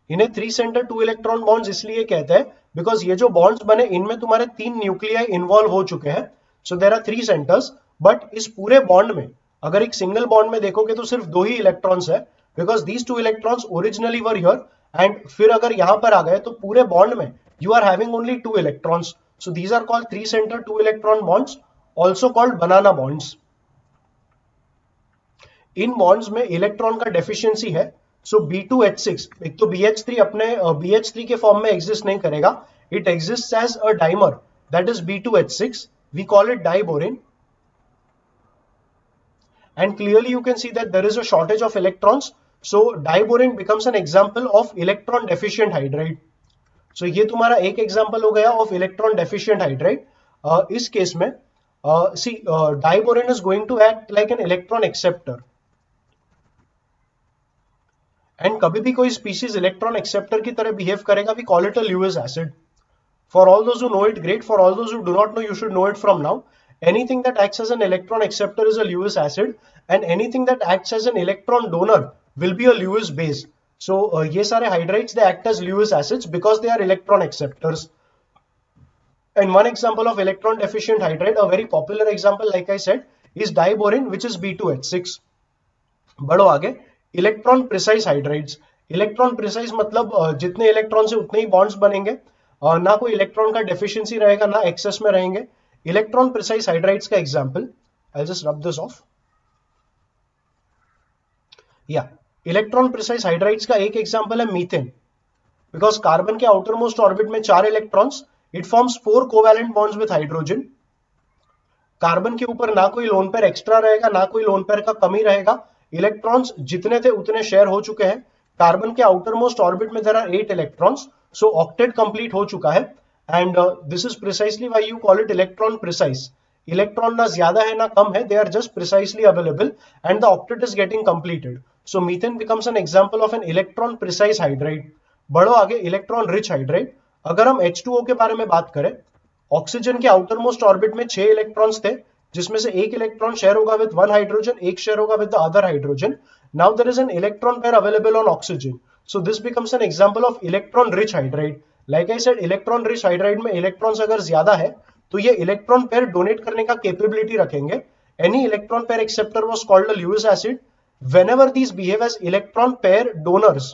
इन्हें 3 सेंटर 2 इलेक्ट्रॉन बॉन्ड्स इसलिए कहते हैं बिकॉज ये जो बॉन्ड्स बने, इनमें तुम्हारे 3 न्यूक्लियाई इन्वॉल्व हो चुके हैं. So there are 3 centres, but इस पूरे बॉन्ड में अगर एक सिंगल बॉन्ड में देखोगे तो सिर्फ 2 ही इलेक्ट्रॉन्स है, because these 2 electrons originally were here, and फिर अगर यहां पर आ गए तो पूरे बॉन्ड में you are having only 2 electrons. So these are called 3 centre 2 electron bonds. Also called banana bonds. इन बॉन्ड्स में इलेक्ट्रॉन का डेफिशिएंसी है, सो B2H6, एक तो BH3 अपने BH3 के फॉर्म में एग्जिस्ट नहीं करेगा, it exist as a dimer, that is B2H6, we call it diborane, and clearly you can see that there is a shortage of electrons, so diborin becomes an example of electron deficient hydride. So ये तुम्हारा एक example हो गया of electron deficient hydride. इस case में see diborane is going to act like an electron acceptor, and कभी भी कोई स्पीशीज इलेक्ट्रॉन एक्सेप्टर की तरह बिहेव करेगा, we call it a Lewis acid. For all those who know it, great. For all those who do not know, you should know it from now. Anything that acts as an electron acceptor is a Lewis acid, and anything that acts as an electron donor will be a Lewis base. So ये सारे hydrides, they act as Lewis acids because they are electron acceptors. And one example of electron deficient hydride, a very popular example, like I said, is diborin, which is B2H6. बढ़ो आगे, electron precise hydrides. Electron precise मतलब जितने electron से उतने ही bonds बनेंगे, ना कोई electron का डेफिशिएंसी रहेगा, ना एक्सेस में रहेंगे। इलेक्ट्रॉन प्रिसाइज हाइड्राइड्स का example, I just rub this of, या इलेक्ट्रॉन प्रिसाइज हाइड्राइड्स का एक एग्जांपल है मीथेन। बिकॉज कार्बन के आउटर मोस्ट ऑर्बिट में 4 electrons, it forms 4 covalent bonds with hydrogen. Carbon के ऊपर ना कोई लोन पेयर एक्स्ट्रा रहेगा, ना कोई लोन पेयर का कमी रहेगा, इलेक्ट्रॉन्स जितने थे उतने शेयर हो चुके हैं। कार्बन के आउटर मोस्ट ऑर्बिट में there are 8 electrons, so octet complete हो चुका है, and this is precisely why you call it electron precise. Electron ना ज्यादा है ना कम है, they are just precisely available and the octet is getting completed. So methane becomes an example of an electron precise hydride. बढ़ो आगे, electron rich hydride. अगर हम H2O के बारे में बात करें, ऑक्सीजन के आउटर मोस्ट ऑर्बिट में 6 इलेक्ट्रॉन्स थे, जिसमें से एक इलेक्ट्रॉन शेयर होगा विद वन हाइड्रोजन, एक शेयर होगा with the other hydrogen. Now there is an electron pair available on oxygen, so this becomes an example of electron rich hydride. Like I said, electron rich hydride में electrons अगर ज्यादा है तो ये electron pair donate करने का capability रखेंगे। Any electron pair acceptor was called a Lewis acid whenever these behave as electron pair donors.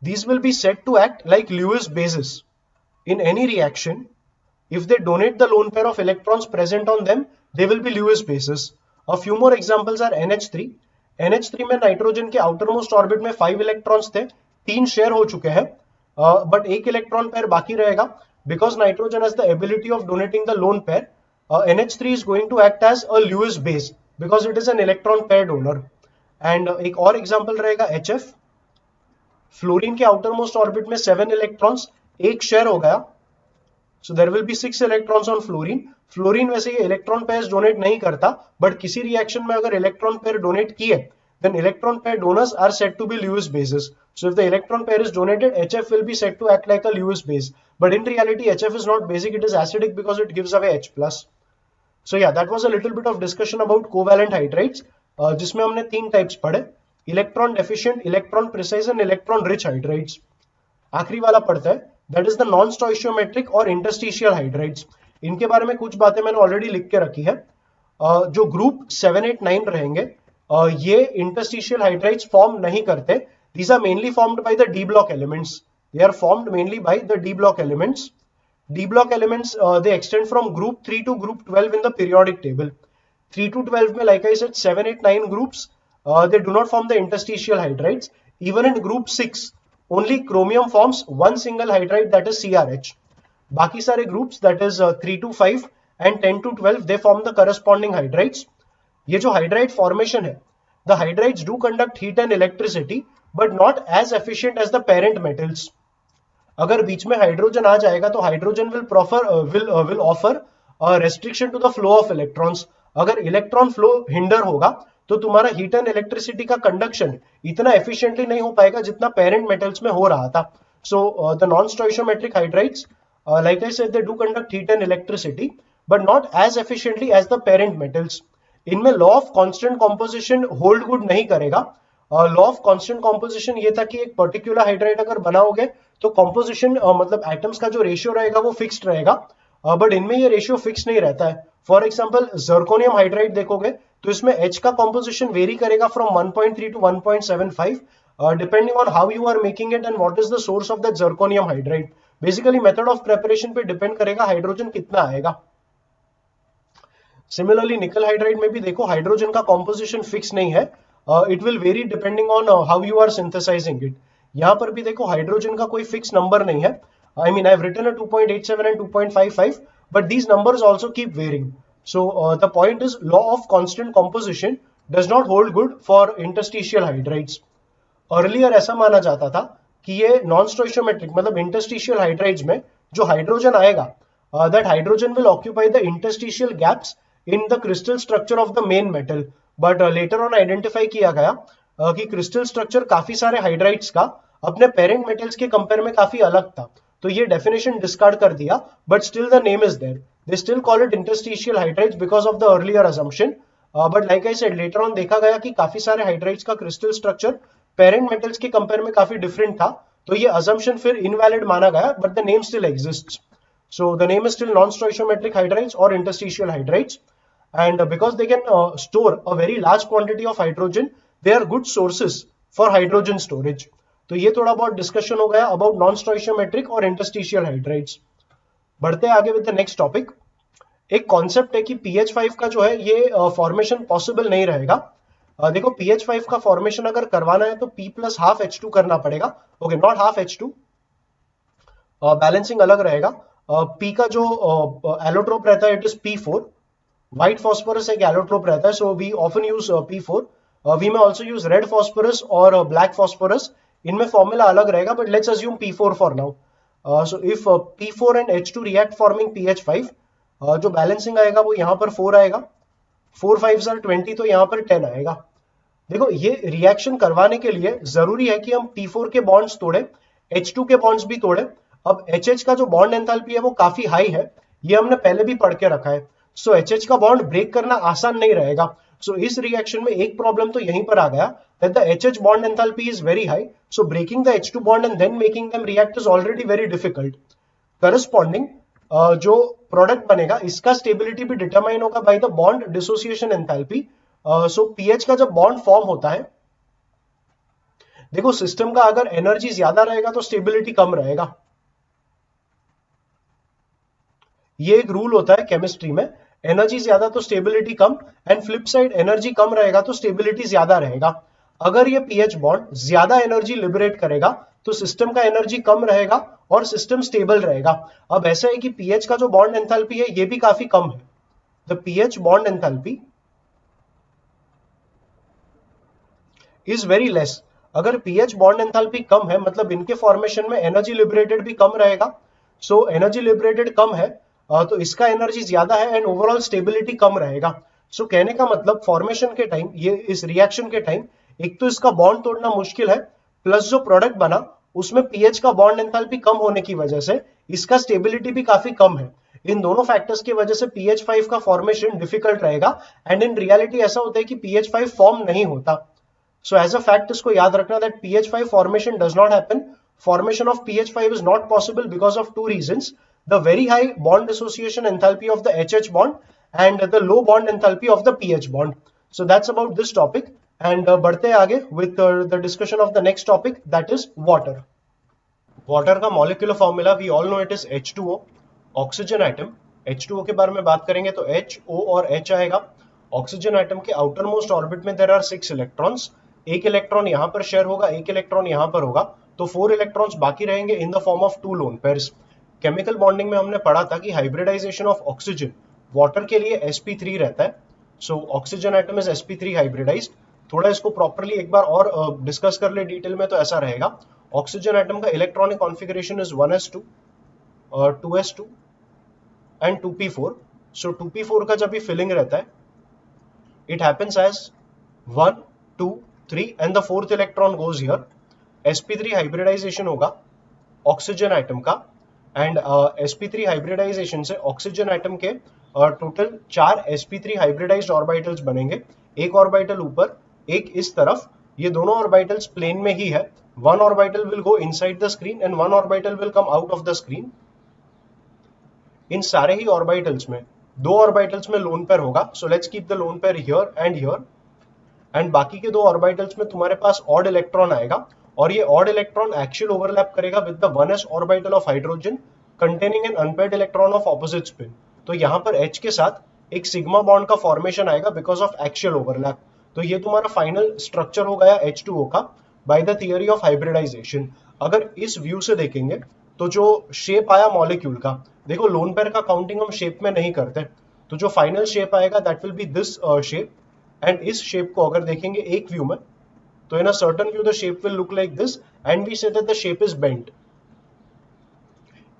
These will be said to act like Lewis bases. In any reaction, if they donate the lone pair of electrons present on them, they will be Lewis bases. A few more examples are NH3. NH3 में nitrogen के outermost orbit में 5 electrons थे, 3 share हो चुके हैं, but एक electron pair बाकी रहेगा। Because nitrogen has the ability of donating the lone pair, NH3 is going to act as a Lewis base because it is an electron pair donor. And एक और example रहेगा HF। Fluorine के outer most orbit में 7 electrons, एक share हो गया, so there will be 6 electrons on fluorine. Fluorine वैसे ये इलेक्ट्रॉन पेयर्स डोनेट नहीं करता, बट किसी रिएक्शन में अगर इलेक्ट्रॉन पेयर डोनेट किए, then electron pair donors are said to be Lewis bases. So if the electron pair is donated, HF will be said to act like a Lewis base. But in reality, HF is not basic, it is acidic because it gives away H+. So yeah, that was a little bit of discussion about covalent hydrides, जिसमें हमने 3 types पढ़े, electron deficient, electron precise and electron rich hydrides. आखिरी वाला पढ़ता है, that is the non स्टोइशियोमेट्रिक और interstitial hydrides. इनके बारे में कुछ बातें मैंने ऑलरेडी लिख के रखी है। जो ग्रुप 7, 8, 9 रहेंगे, ये इंटरस्टिशियल हाइड्राइड्स फॉर्म नहीं करते। These are mainly formed by the d block elements, they are formed mainly by the d block elements. D block elements they extend from group 3 to group 12 in the periodic table. 3 to 12 में, like I said, 7, 8, 9 groups, they do not form the interstitial hydrides. Even in group 6, only chromium forms one single hydride, that is CRH. बाकी सारे groups, that is 3 to 5 and 10 to 12, they form the corresponding hydrides. ये जो hydride formation है, the hydrides do conduct heat and electricity, but not as efficient as the parent metals. अगर बीच में hydrogen आ जाएगा तो hydrogen will offer a restriction to the flow of electrons. अगर electron flow hinder होगा तो तुम्हारा heat and electricity का conduction इतना एफिशिएंटली नहीं हो पाएगा जितना पेरेंट मेटल्स में हो रहा था। So the non स्टोइशियोमेट्रिक hydrides, like I said, they do conduct heat and electricity, but not as efficiently as the parent metals. इनमें law of constant composition hold good नहीं करेगा। लॉ ऑफ कांस्टेंट कॉम्पोजिशन ये था कि एक particular hydride अगर बनाओगे तो कॉम्पोजिशन मतलब एटम्स का जो रेशियो रहेगा वो फिक्स्ड रहेगा, बट इनमें ये रेशियो फिक्स नहीं रहता है। फॉर एग्जांपल जर्कोनियम हाइड्राइड देखोगे तो इसमें H का कॉम्पोजिशन वेरी करेगा from 1.3 to 1.75, depending on how you are making it and what is the source of that zirconium hydride. Basically method of preparation पे depend करेगा हाइड्रोजन कितना आएगा। Similarly निकल हाइड्राइड में भी देखो हाइड्रोजन का कॉम्पोजिशन फिक्स नहीं है, it will vary depending on how you are synthesising it. यहां पर भी देखो हाइड्रोजन का कोई फिक्स नंबर नहीं है, I mean I have written a 2.87 and 2.55, but these numbers also keep varying. So the point is law of constant composition does not hold good for interstitial hydrides. Earlier ऐसा माना जाता था कि ये non स्टोइशियोमेट्रिक मतलब interstitial hydrides में जो hydrogen आएगा, that hydrogen will occupy the interstitial gaps in the crystal structure of the main metal. But later on identify किया गया कि क्रिस्टल स्ट्रक्चर काफी सारे हाइड्राइड्स का अपने पेरेंट मेटल्स के कंपेयर में काफी अलग था, तो ये डेफिनेशन डिस्कार्ड कर दिया, but still the name is there. They still call it interstitial hydrides because of the earlier assumption, but like I said later on देखा गया कि काफी सारे हाइड्राइड्स का क्रिस्टल स्ट्रक्चर पेरेंट मेटल्स के कंपेयर में काफी डिफरेंट था, तो ये असम्पशन फिर इनवैलिड माना गया, but the name still exists. So the name is still non-stoichiometric hydrides or interstitial hydrides, and because they can store a very large quantity of hydrogen, they are good sources for hydrogen storage. तो ये थोड़ा बहुत discussion हो गया about non-stoichiometric और interstitial hydrides। बढ़ते आगे with the next topic. एक कॉन्सेप्ट है कि PH5 का जो है ये फॉर्मेशन पॉसिबल नहीं रहेगा। देखो PH5 का फॉर्मेशन अगर करवाना है तो P प्लस हाफ H2 करना पड़ेगा, okay not half H2, balancing अलग रहेगा। P का जो एलोट्रोप रहता है it is P4, white phosphorus एक एलोट्रोप रहता है, so we often use P4, we may also use red phosphorus और ब्लैक फॉस्फोरस, इनमें फॉर्मूला अलग रहेगा, but let's assume P4 for now. So if P4 and H2 react forming PH5, जो balancing आएगा वो यहाँ पर 4 आएगा, 4 5 आर 20, तो यहाँ पर 10 आएगा। देखो ये रिएक्शन करवाने के लिए जरूरी है कि हम P4 के बॉन्ड्स तोड़े, H2 के बॉन्ड्स भी तोड़े। अब HH का जो बॉन्ड एंथैल्पी है वो काफी हाई है, ये हमने पहले भी पढ़ के रखा है, सो HH का बॉन्ड ब्रेक करना आसान नहीं रहेगा। सो इस रिएक्शन में एक प्रॉब्लम तो यहीं पर आ गया that the HH bond enthalpy is very high, so breaking the H2 bond and then making them react is already very difficult. Corresponding जो प्रोडक्ट बनेगा इसका स्टेबिलिटी भी डिटरमाइन होगा by the bond dissociation enthalpy. So PH का जब bond form होता है, देखो सिस्टम का अगर एनर्जी ज्यादा रहेगा तो स्टेबिलिटी कम रहेगा, ये एक रूल होता है केमिस्ट्री में, एनर्जी ज्यादा तो स्टेबिलिटी कम, एंड फ्लिप साइड एनर्जी कम रहेगा तो स्टेबिलिटी ज्यादा रहेगा। अगर ये पीएच बॉन्ड ज्यादा एनर्जी लिबरेट करेगा तो सिस्टम का एनर्जी कम रहेगा और सिस्टम स्टेबल रहेगा। अब ऐसा है कि पीएच का जो बॉन्ड एंथैल्पी है ये भी काफी कम है, the pH bond enthalpy is very less. अगर पीएच बॉन्ड एंथैल्पी कम है मतलब इनके फॉर्मेशन में एनर्जी लिबरेटेड भी कम रहेगा, सो एनर्जी लिबरेटेड कम है तो इसका एनर्जी ज्यादा है एंड ओवरऑल स्टेबिलिटी कम रहेगा। सो कहने का मतलब फॉर्मेशन के टाइम, ये इस रिएक्शन के टाइम एक तो इसका बॉन्ड तोड़ना मुश्किल है, प्लस जो प्रोडक्ट बना उसमें पीएच का बॉन्ड एंथैल्पी कम होने की वजह से इसका स्टेबिलिटी भी काफी कम है। इन दोनों फैक्टर्स की वजह से PH5 का फॉर्मेशन डिफिकल्ट रहेगा, एंड इन रियलिटी ऐसा होता है कि PH5 फॉर्म नहीं होता। So as a fact इसको याद रखना that PH5 formation does not happen. Formation of PH5 is not possible because of two reasons: the very high bond dissociation enthalpy of the HH bond and the low bond enthalpy of the PH bond. So that's about this topic, and बढ़ते आगे with the discussion of the next topic, that is water. Water का molecular formula we all know it is H2O, oxygen atom। H2O के बारे में बात करेंगे तो H, O और H आएगा। ऑक्सीजन एटम के आउटर मोस्ट ऑर्बिट में देयर आर 6 इलेक्ट्रॉन्स, एक इलेक्ट्रॉन यहां पर शेयर होगा, एक इलेक्ट्रॉन यहां पर होगा, तो 4 इलेक्ट्रॉन्स बाकी रहेंगे in the form of 2 lone pairs. Chemical bonding में हमने पढ़ा था कि हाइब्रिडाइजेशन ऑफ ऑक्सीजन वाटर के लिए sp3 रहता है, so oxygen atom is sp3 hybridised. थोड़ा इसको प्रॉपर्ली एक बार और डिस्कस कर ले डिटेल में तो ऐसा रहेगा, ऑक्सीजन एटम का electronic configuration is 1s2, 2s2 and 2p4। So 2p4 का जब भी फिलिंग रहता है it happens as 1 2 3 and the fourth electron goes here। sp3 hybridization होगा ऑक्सीजन एटम का, एंड sp3 हाइब्रिडाइजेशन से ऑक्सीजन एटम के टोटल 4 sp3 हाइब्रिडाइज्ड ऑर्बिटल्स बनेंगे, एक ऑर्बिटल ऊपर एक इस तरफ, ये दोनों ऑर्बिटल्स प्लेन में ही है। One orbital will go inside the screen and one orbital will come out of the screen. इन सारे ही ऑर्बिटल्स में 2 ऑर्बिटल्स में लोन पेयर होगा, so let's keep the lone pair here and here, and बाकी के 2 ऑर्बिटल्स में तुम्हारे पास ऑड इलेक्ट्रॉन आएगा, और ये ऑड इलेक्ट्रॉन एक्चुअल ओवरलैप करेगा with the 1s orbital of hydrogen containing an unpaired electron of opposite spin. तो यहाँ पर H के साथ एक सिग्मा बॉन्ड का फॉर्मेशन आएगा बिकॉज ऑफ एक्चुअल ओवरलैप। तो ये तुम्हारा फाइनल स्ट्रक्चर हो गया H2O का by the theory of hybridisation. अगर इस व्यू से देखेंगे तो जो शेप आया मॉलिक्यूल का, देखो लोन पेयर का काउंटिंग हम शेप में नहीं करते, तो जो फाइनल शेप आएगा that will be this shape. And इस शेप को अगर देखेंगे एक व्यू में, तो in a certain view the shape will look like this and we say that the shape is bent.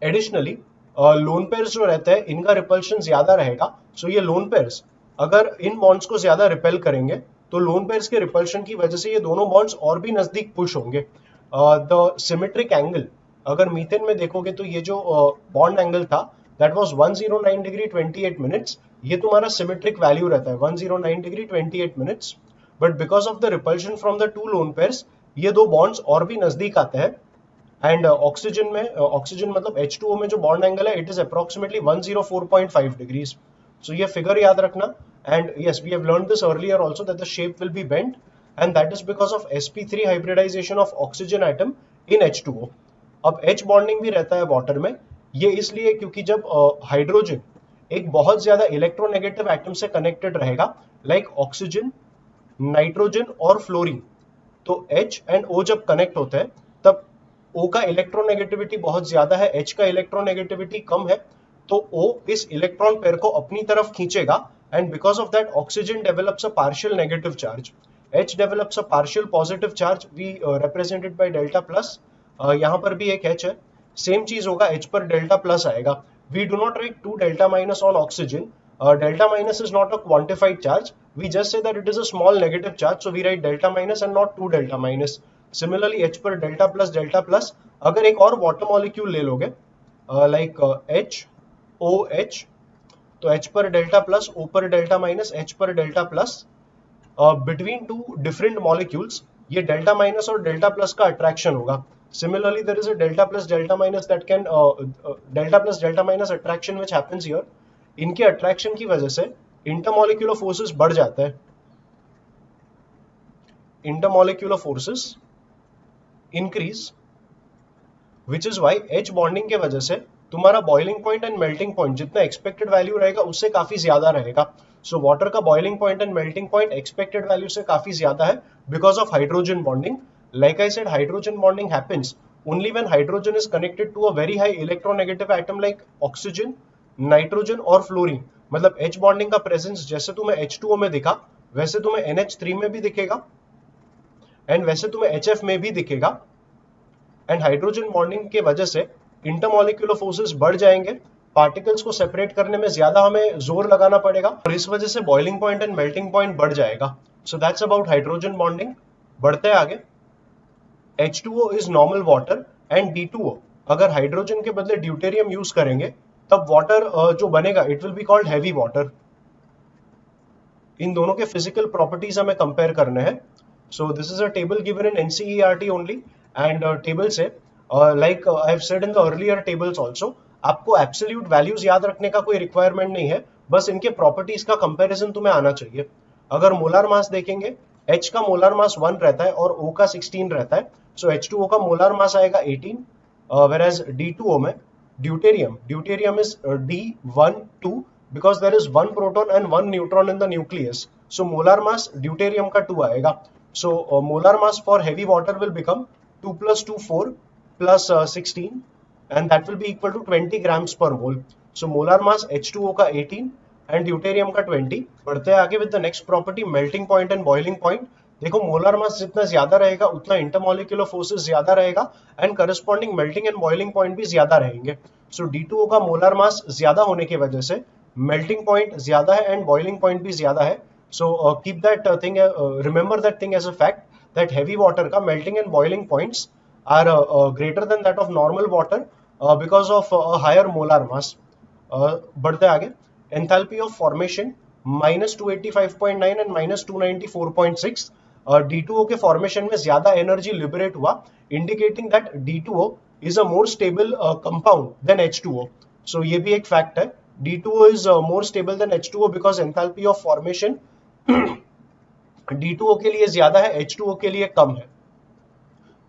Additionally lone pairs जो रहते हैं इनका रिपल्शन ज्यादा रहेगा, सो ये लोन पेयर्स अगर इन बॉन्ड्स को ज्यादा रिपेल करेंगे तो लोन पेयर्स के रिपल्शन की वजह से ये दोनों बॉन्ड्स और भी नजदीक पुश होंगे। द सिमेट्रिक एंगल अगर मीथेन में देखोगे तो ये जो बॉन्ड एंगल था दैट वाज 109 डिग्री 28 मिनट्स, ये तुम्हारा सिमेट्रिक वैल्यू रहता है 109 degree 28 minutes. But because of the repulsion from the two lone pairs ये दो बॉन्ड्स और भी नजदीक आते हैं। एंड ऑक्सीजन में ऑक्सीजन मतलब H2O में जो बॉन्ड एंगल है इट इज अप्रोक्सीमेटली 104.5 डिग्रीज। सो ये फिगर याद रखना। And yes we have learned this earlier also that the shape will be bent and that is because of sp3 hybridisation of oxygen atom in H2O। अब H bonding भी रहता है water में, ये इसलिए क्योंकि जब हाइड्रोजन एक बहुत ज्यादा इलेक्ट्रोनेगेटिव एटम से कनेक्टेड रहेगा लाइक ऑक्सीजन, नाइट्रोजन और फ्लोरीन, तो H एंड O जब कनेक्ट होते हैं तब O का इलेक्ट्रोनेगेटिविटी बहुत ज्यादा है, H का इलेक्ट्रोनेगेटिविटी कम है, तो O इस इलेक्ट्रॉन पेयर को अपनी तरफ खींचेगा and because of that oxygen develops a partial negative charge, H develops a partial positive charge, we represented by delta plus. यहाँ पर भी एक H है, सेम चीज होगा, H पर डेल्टा प्लस आएगा। We do not write 2 delta minus on oxygen, delta minus is not a quantified charge, we just say that it is a small negative charge, so we write delta minus and not 2 delta minus. Similarly H पर delta plus, अगर एक और water molecule ले लोगे like H OH, तो H पर delta plus, O पर delta minus, H पर delta plus, between two different molecules ये delta minus और delta plus का attraction होगा। Similarly there is a delta plus delta minus that can delta plus delta minus attraction which happens here। इनके attraction की वजह से intermolecular forces बढ़ जाता है, intermolecular forces increase, which is why H bonding के वजह से तुम्हारा boiling point and melting point जितना एक्सपेक्टेड वैल्यू रहेगा उससे काफी ज्यादा रहेगा। सो वाटर का boiling point and melting point expected value से काफी ज्यादा है because of hydrogen bonding. Like I said hydrogen bonding happens only when hydrogen is connected to a very high electronegative atom like oxygen, nitrogen और fluorine. मतलब H bonding का presence जैसे तुम्हें H2O में दिखा वैसे तुम्हें NH3 में भी दिखेगा एंड वैसे तुम्हें HF में भी दिखेगा। एंड हाइड्रोजन बॉन्डिंग के वजह से इंटरमॉलिक्यूलर फोर्सेस बढ़ जाएंगे, पार्टिकल्स को सेपरेट करने में ज्यादा हमें जोर लगाना पड़ेगा और इस वजह से boiling point and melting point बढ़ जाएगा। So that's about hydrogen bonding. बढ़ते हैं आगे। H2O is normal water and D2O अगर हाइड्रोजन के बदले ड्यूटेरियम यूज करेंगे तब वाटर जो बनेगा it will be called heavy water. इन दोनों के फिजिकल प्रॉपर्टीज हमें कंपेयर करने हैं। So this is a table given in NCERT only and table से like I have said in the earlier tables also, आपको एब्सोल्यूट वैल्यूज याद रखने का कोई रिक्वायरमेंट नहीं है, बस इनके प्रॉपर्टीज का कंपैरिजन तुम्हें आना चाहिए। अगर मोलार मास देखेंगे H का मोलार मास 1 रहता है और O का 16 रहता है, सो H2O का मोलार मास आएगा 18, whereas D2O में deuterium is D12 because there is one proton and one neutron in the nucleus, so molar mass deuterium का 2 आएगा। So molar mass for heavy water will become 2 plus 2 4 plus 16 and that will be equal to 20 grams per mole. So molar mass H2O का 18 and deuterium का 20। बढ़ते हैं आगे with the next property melting point and boiling point। देखो molar mass जितना ज्यादा रहेगा उतना इंटरमॉलिक्यूलर फोर्सेस ज्यादा रहेगा and corresponding melting and boiling point भी ज्यादा रहेंगे। सो D2O का मोलर मास ज्यादा होने की वजह से मेल्टिंग पॉइंट ज्यादा है एंड बॉइलिंग पॉइंट भी ज्यादा है। So keep that thing, remember that thing as a fact that heavy water का melting and boiling points are greater than that of normal water because of higher molar mass. बढ़ते आगे। Enthalpy of formation -285.9 and -294.6। D2O के formation में ज्यादा energy liberate हुआ, indicating that D2O is a more stable compound than H2O। So ये भी एक fact है, D2O is more stable than H2O because enthalpy of formation D2O के लिए ज्यादा है, H2O के लिए कम है।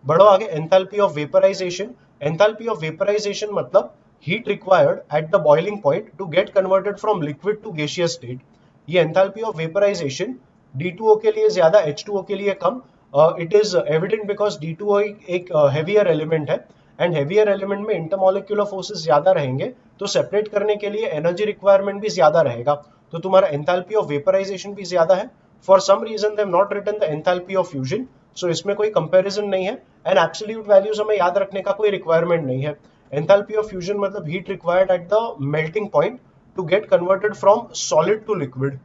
बढ़ो आगे, enthalpy of vaporization. Enthalpy of vaporization मतलब heat required at the boiling point to get converted from liquid to gaseous state. ये एंथैल्पी ऑफ वेपराइजेशन D2O के लिए ज्यादा, H2O के लिए कम। It is evident because D2O एक हेवियर एलिमेंट है, एंड हेवियर एलिमेंट में इंटरमोलिक्यूलर फोर्सेस ज्यादा रहेंगे, तो सेपरेट करने के लिए एनर्जी रिक्वायरमेंट भी ज्यादा रहेगा, तो तुम्हारा एंथैल्पी ऑफ वेपराइजेशन भी ज्यादा है। For some reason they have not written the enthalpy of fusion, so इसमें कोई कंपैरिजन नहीं है, एंड एब्सोल्यूट वैल्यूज हमें याद रखने का कोई रिक्वायरमेंट नहीं है। एंथैल्पी ऑफ फ्यूजन मतलब heat required at the melting point to get converted from solid to liquid.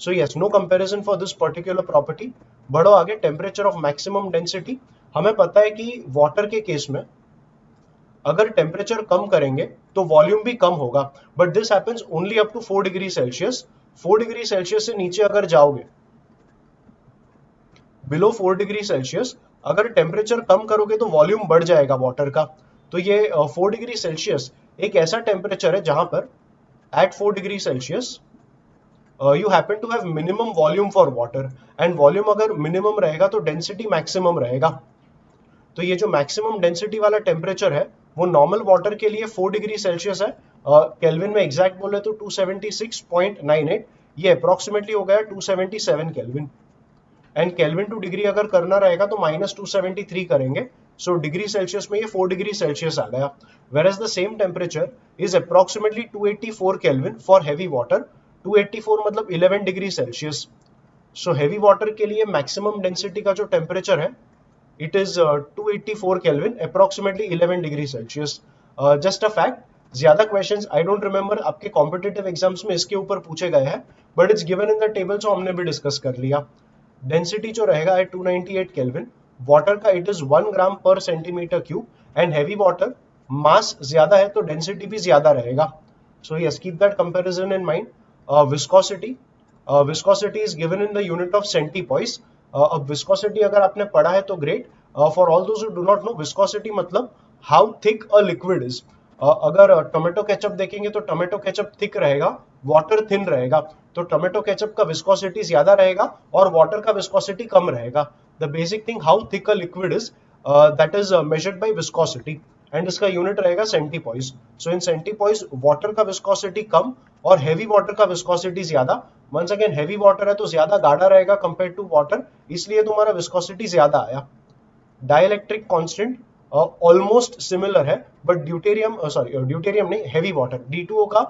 So yes, no comparison for this particular property. बढ़ो आगे, टेम्परेचर ऑफ मैक्सिमम डेंसिटी। हमें पता है कि वाटर के केस में अगर टेम्परेचर कम करेंगे तो वॉल्यूम भी कम होगा, but this happens only up to 4 degree Celsius. 4 degree Celsius से नीचे अगर जाओगे, बिलो 4 डिग्री सेल्सियस अगर टेम्परेचर कम करोगे तो वॉल्यूम बढ़ जाएगा वाटर का। तो ये 4 डिग्री सेल्सियस एक ऐसा टेम्परेचर है जहां पर at 4 degree Celsius you happen to have minimum volume for water, and volume अगर minimum रहेगा तो density maximum रहेगा। तो ये जो maximum density वाला टेम्परेचर है वो नॉर्मल वाटर के लिए 4 डिग्री सेल्सियस है। केल्विन में एग्जैक्ट बोले तो 276.98, ये अप्रोक्सीमेटली हो गया 277 kelvin, and kelvin two degree अगर करना रहेगा तो -273 करेंगे, सो डिग्री सेल्सियस में ये 4 डिग्री सेल्सियस आ गया। Whereas the same temperature is approximately 284 kelvin for heavy water. 284 मतलब 11 degree celsius. So heavy water के लिए मैक्सिमम डेंसिटी का जो टेम्परेचर है it is 284 kelvin, approximately 11 degree celsius. Just a fact, ज्यादा क्वेश्चंस आई डोंट रिमेंबर आपके competitive exams में इसके ऊपर पूछे गए हैं, but it's given in the table, so हमने भी डिस्कस कर लिया। डेंसिटी जो रहेगा है 298 केल्विन, वाटर का इट इज 1 ग्राम पर centimetre cube, and heavy water mass ज्यादा है तो डेंसिटी भी ज्यादा रहेगा। So yes, keep that comparison in mind. Viscosity, viscosity is given in the unit of centipoise. अब विस्कोसिटी अगर आपने पढ़ा है तो great, for all those who do not know, viscosity मतलब how thick a liquid is. अगर tomato ketchup देखेंगे तो टोमेटो केचप थिक रहेगा, वाटर थिन रहेगा, तो टोमेटो केचप का विस्कोसिटी ज्यादा रहेगा और वाटर का विस्कोसिटी कम रहेगा। The basic thing how thick a liquid is, that is measured by viscosity, and इसका यूनिट रहेगा सेंटीपॉइस। सो इन सेंटीपॉइस वाटर का विस्कोसिटी कम और हेवी वाटर का विस्कोसिटी ज्यादा। वंस अगेन हैवी वाटर है तो ज्यादा गाढ़ा रहेगा कंपेयर टू वाटर, इसलिए तुम्हारा विस्कोसिटी ज्यादा आया। डाइलेक्ट्रिक कांस्टेंट ऑलमोस्ट सिमिलर है, बट ड्यूटेरियम, सॉरी ड्यूटेरियम नहीं, हैवी वाटर D2O का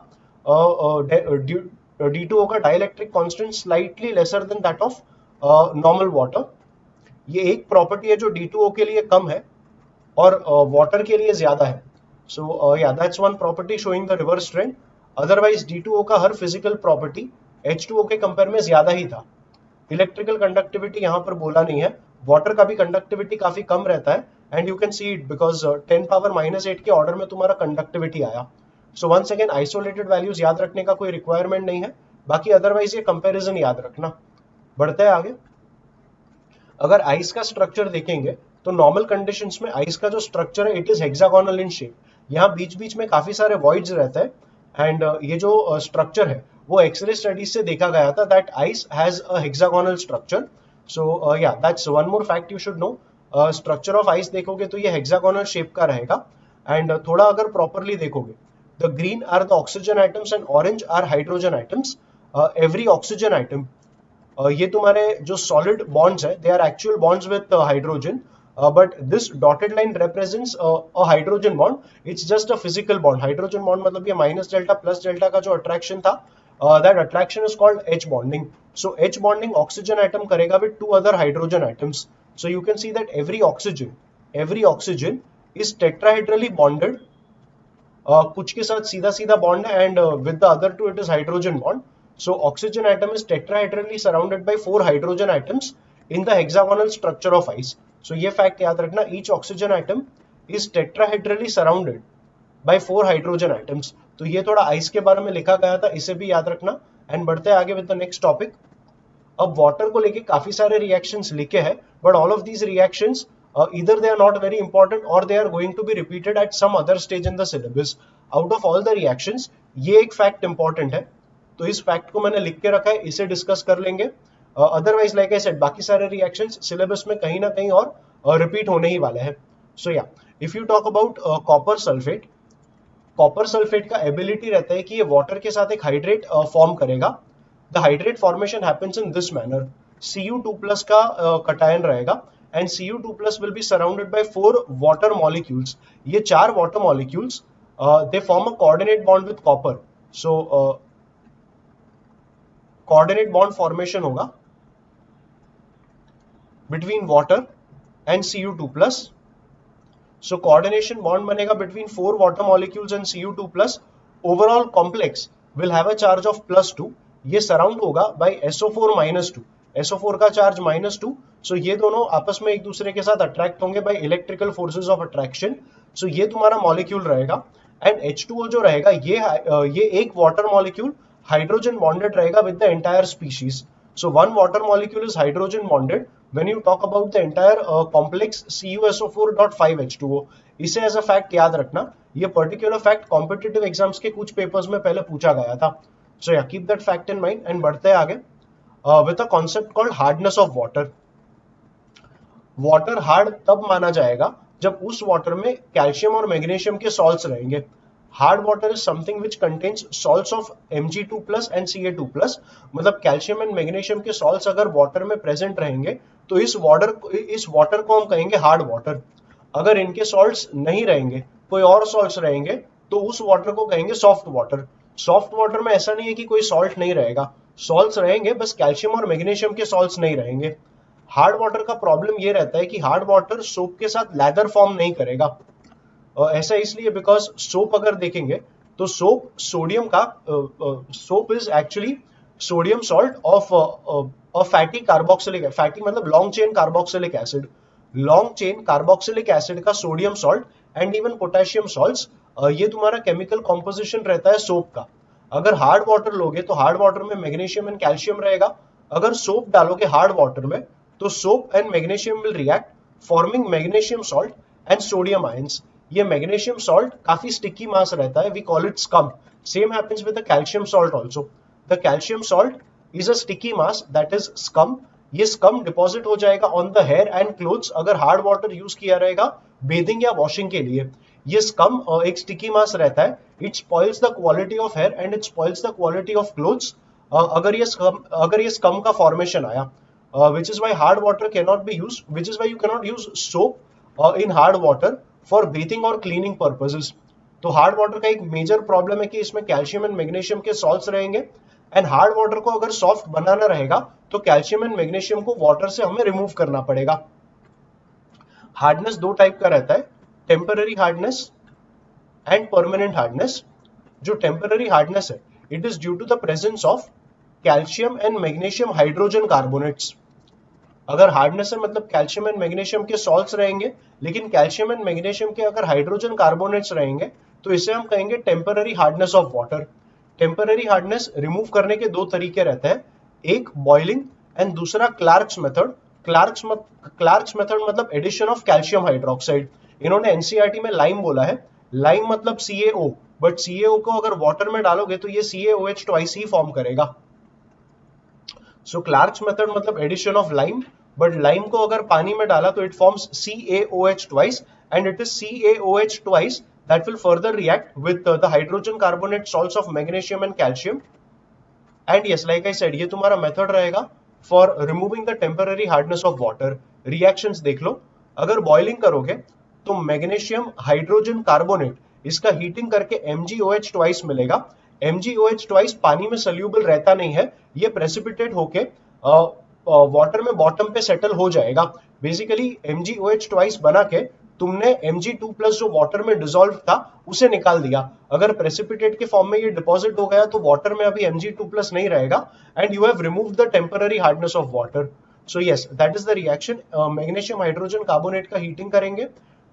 D2O का dielectric constant slightly lesser than that of normal water. ये एक प्रॉपर्टी है जो D2O के लिए कम है और वाटर के लिए ज्यादा है। So yeah that's one property showing the reverse trend. Otherwise D2O का हर फिजिकल प्रॉपर्टी H2O के कंपेयर में ज्यादा ही था। इलेक्ट्रिकल कंडक्टिविटी यहाँ पर बोला नहीं है, वाटर का भी कंडक्टिविटी काफी कम रहता है, and you can see it because 10 power -8 के ऑर्डर में तुम्हारा कंडक्टिविटी आया। So once again isolated values याद रखने का कोई रिक्वायरमेंट नहीं है, बाकी अदरवाइज ये कंपैरिजन याद रखना। बढ़ते हैं आगे। अगर आइस का स्ट्रक्चर देखेंगे तो नॉर्मल कंडीशंस में आइस का जो स्ट्रक्चर है it is hexagonal in shape. यहाँ बीच बीच में काफी सारे वॉइड्स रहते हैं, एंड ये जो स्ट्रक्चर है वो एक्सरे स्टडीज से देखा गया था that ice has a hexagonal structure. So yeah that's one more fact you should know. Structure of ice देखोगे तो ये हेक्सागोनल शेप का रहेगा, एंड थोड़ा अगर प्रॉपरली देखोगे, the green are the oxygen items and orange are hydrogen items. Every oxygen item, ये तुम्हारे जो सॉलिड बॉन्ड्स है they are actual bonds with hydrogen, but this dotted line represents a hydrogen bond, it's just a physical bond. Hydrogen bond मतलब ये minus delta plus delta का जो attraction था, that attraction is called H bonding. So H bonding oxygen atom करेगा with 2 other hydrogen atoms. So you can see that every oxygen is tetrahedrally bonded, कुछ के साथ सीधा सीधा बॉन्ड है, and with the other two it is hydrogen bond. So oxygen atom is tetrahedrally surrounded by 4 hydrogen atoms in the hexagonal structure of ice. So ये fact याद रखना, each oxygen atom is tetrahedrally surrounded by 4 hydrogen atoms. तो ये थोड़ा ice के बारे में लिखा गया था, इसे भी याद रखना। एंड बढ़ते हैं आगे विद द नेक्स्ट टॉपिक। अब वाटर को लेके काफी सारे रिएक्शंस लिखे हैं, but all of these reactions either they are not very important or they are going to be repeated at some other stage in the syllabus. Out of all the reactions, ये एक fact important है, तो इस fact को मैंने लिख के रखा है, इसे डिस्कस कर लेंगे। अदरवाइज लाइक आई सेड, बाकी सारे रिएक्शंस सिलेबस में कहीं ना कहीं और रिपीट होने ही वाला है। So yeah if you talk about copper sulphate, copper sulphate का एबिलिटी रहता है कि ये वाटर के साथ एक हाइड्रेट फॉर्म करेगा। The hydrate formation happens in this manner, Cu2+ का कटायन रहेगा and Cu2+ will be surrounded by 4 water molecules. ये 4 water molecules they form a coordinate bond with copper. So coordinate bond formation होगा between water and Cu2+। So coordination bond बनेगा between 4 water molecules and Cu2+. Overall complex will have a charge of +2. ये surround होगा by SO4-2. SO4 का charge -2. So ये दोनों आपस में एक दूसरे के साथ अट्रैक्ट होंगे by electrical forces of attraction. So ये तुम्हारा मॉलिक्यूल रहेगा एंड H2O जो रहेगा ये एक वाटर मॉलिक्यूल हाइड्रोजन बॉन्डेड रहेगा with the entire species. So one water molecule is hydrogen bonded when you talk about the entire complex CuSO4.5H2O। इसे as a fact याद रखना, ये पर्टिकुलर फैक्ट कॉम्पिटिटिव एग्जाम्स के कुछ पेपर्स में पहले पूछा गया था। So yeah keep that fact in mind and बढ़ते हैं आगे with a concept called hardness of water. Water hard तब माना जाएगा जब उस वाटर में कैल्शियम और मैग्नीशियम के सॉल्ट्स रहेंगे। Hard water is something which contains salts of Mg2+ and Ca2+। मतलब कैल्शियम एंड मैग्नीशियम के सॉल्ट्स अगर वाटर में प्रेजेंट रहेंगे तो इस वाटर को हम कहेंगे हार्ड वाटर। अगर इनके सॉल्ट्स नहीं रहेंगे, कोई और सॉल्ट्स रहेंगे, तो उस वाटर को कहेंगे सॉफ्ट वाटर। सॉफ्ट वाटर में ऐसा नहीं है कि कोई सॉल्ट नहीं रहेगा, सॉल्ट्स रहेंगे, बस कैल्शियम और मैग्नीशियम के सॉल्ट्स नहीं रहेंगे। हार्ड वाटर का प्रॉब्लम ये रहता है कि हार्ड वाटर सोप के साथ लैदर फॉर्म नहीं करेगा। ऐसा इसलिए बिकॉज सोप अगर देखेंगे तो सोप सोडियम का soap is actually sodium salt of fatty carboxylic, fatty मतलब long chain carboxylic acid. Long chain carboxylic acid का sodium salt and even potassium salts, ये तुम्हारा केमिकल कॉम्पोजिशन रहता है सोप का। अगर हार्ड वाटर लोगे तो हार्ड वाटर में मैग्नीशियम एंड कैल्शियम रहेगा। अगर सोप डालोगे हार्ड वाटर में तो soap and magnesium will react forming magnesium salt and sodium ions. ये मैग्नीशियम सॉल्ट काफी स्टिकी मास रहता है, we call it scum. Same happens with the calcium salt also. The calcium salt is a sticky mass that is scum. ये scum deposit हो जाएगा on the hair and clothes अगर hard water use किया रहेगा bathing या washing के लिए। ये स्कम एक स्टिकी मास रहता है, it spoils the quality of hair and it spoils the quality of clothes अगर ये स्कम का फॉर्मेशन आया, which is why hard water cannot be used, which is why you cannot use soap in hard water for bathing or cleaning purposes। तो hard water का एक major problem है कि इसमें कैल्शियम एंड मैग्नीशियम के salts रहेंगे and hard water को अगर सॉफ्ट बनाना रहेगा तो कैल्शियम एंड मैग्नीशियम को वाटर से हमें रिमूव करना पड़ेगा। हार्डनेस दो टाइप का रहता है, temporary hardness and permanent hardness. जो टेम्पररी हार्डनेस है it is due to the presence of calcium and magnesium hydrogen carbonates. अगर हार्डनेस है मतलब कैल्शियम एंड मैग्नीशियम के सॉल्ट्स रहेंगे, लेकिन कैल्शियम एंड मैग्नीशियम के अगर हाइड्रोजन कार्बोनेट्स रहेंगे तो इसे हम कहेंगे temporary hardness of water. Temporary hardness remove करने के दो तरीके रहते हैं, एक बॉइलिंग एंड दूसरा क्लार्क्स मेथड। क्लार्क्स मेथड मतलब एडिशन ऑफ कैल्शियम हाइड्रोक्साइड। इन्होंने एनसीईआरटी में लाइम बोला है, लाइम मतलब CaO, बट CaO को अगर वाटर में डालोगे तो ये CaOH ट्वाइस ही फॉर्म करेगा। सो क्लार्क्स मेथड मतलब addition of lime, but lime को अगर पानी में डाला तो it forms CaOH twice and it is CaOH twice that will further react with the hydrogen carbonate salts of magnesium and calcium। and yes, like I said, ये तुम्हारा method रहेगा for removing the temporary hardness of water। reactions देख लो, अगर boiling करोगे तो magnesium hydrogen carbonate इसका heating करके MgOH twice मिलेगा। MgOH ट्वाइस पानी में सोल्यूबल रहता नहीं है, ये प्रेसिपिटेट होके वाटर में बॉटम पे सेटल हो जाएगा। बेसिकली MgOH ट्वाइस बना के तुमने Mg2+ जो वाटर में डिसॉल्व था उसे निकाल दिया। अगर प्रेसिपिटेट के फॉर्म में ये डिपॉजिट हो गया तो वाटर में अभी Mg2+ नहीं रहेगा and you have removed the temporary hardness of water. So yes, that is the reaction. Magnesium hydrogen carbonate का हीटिंग करेंगे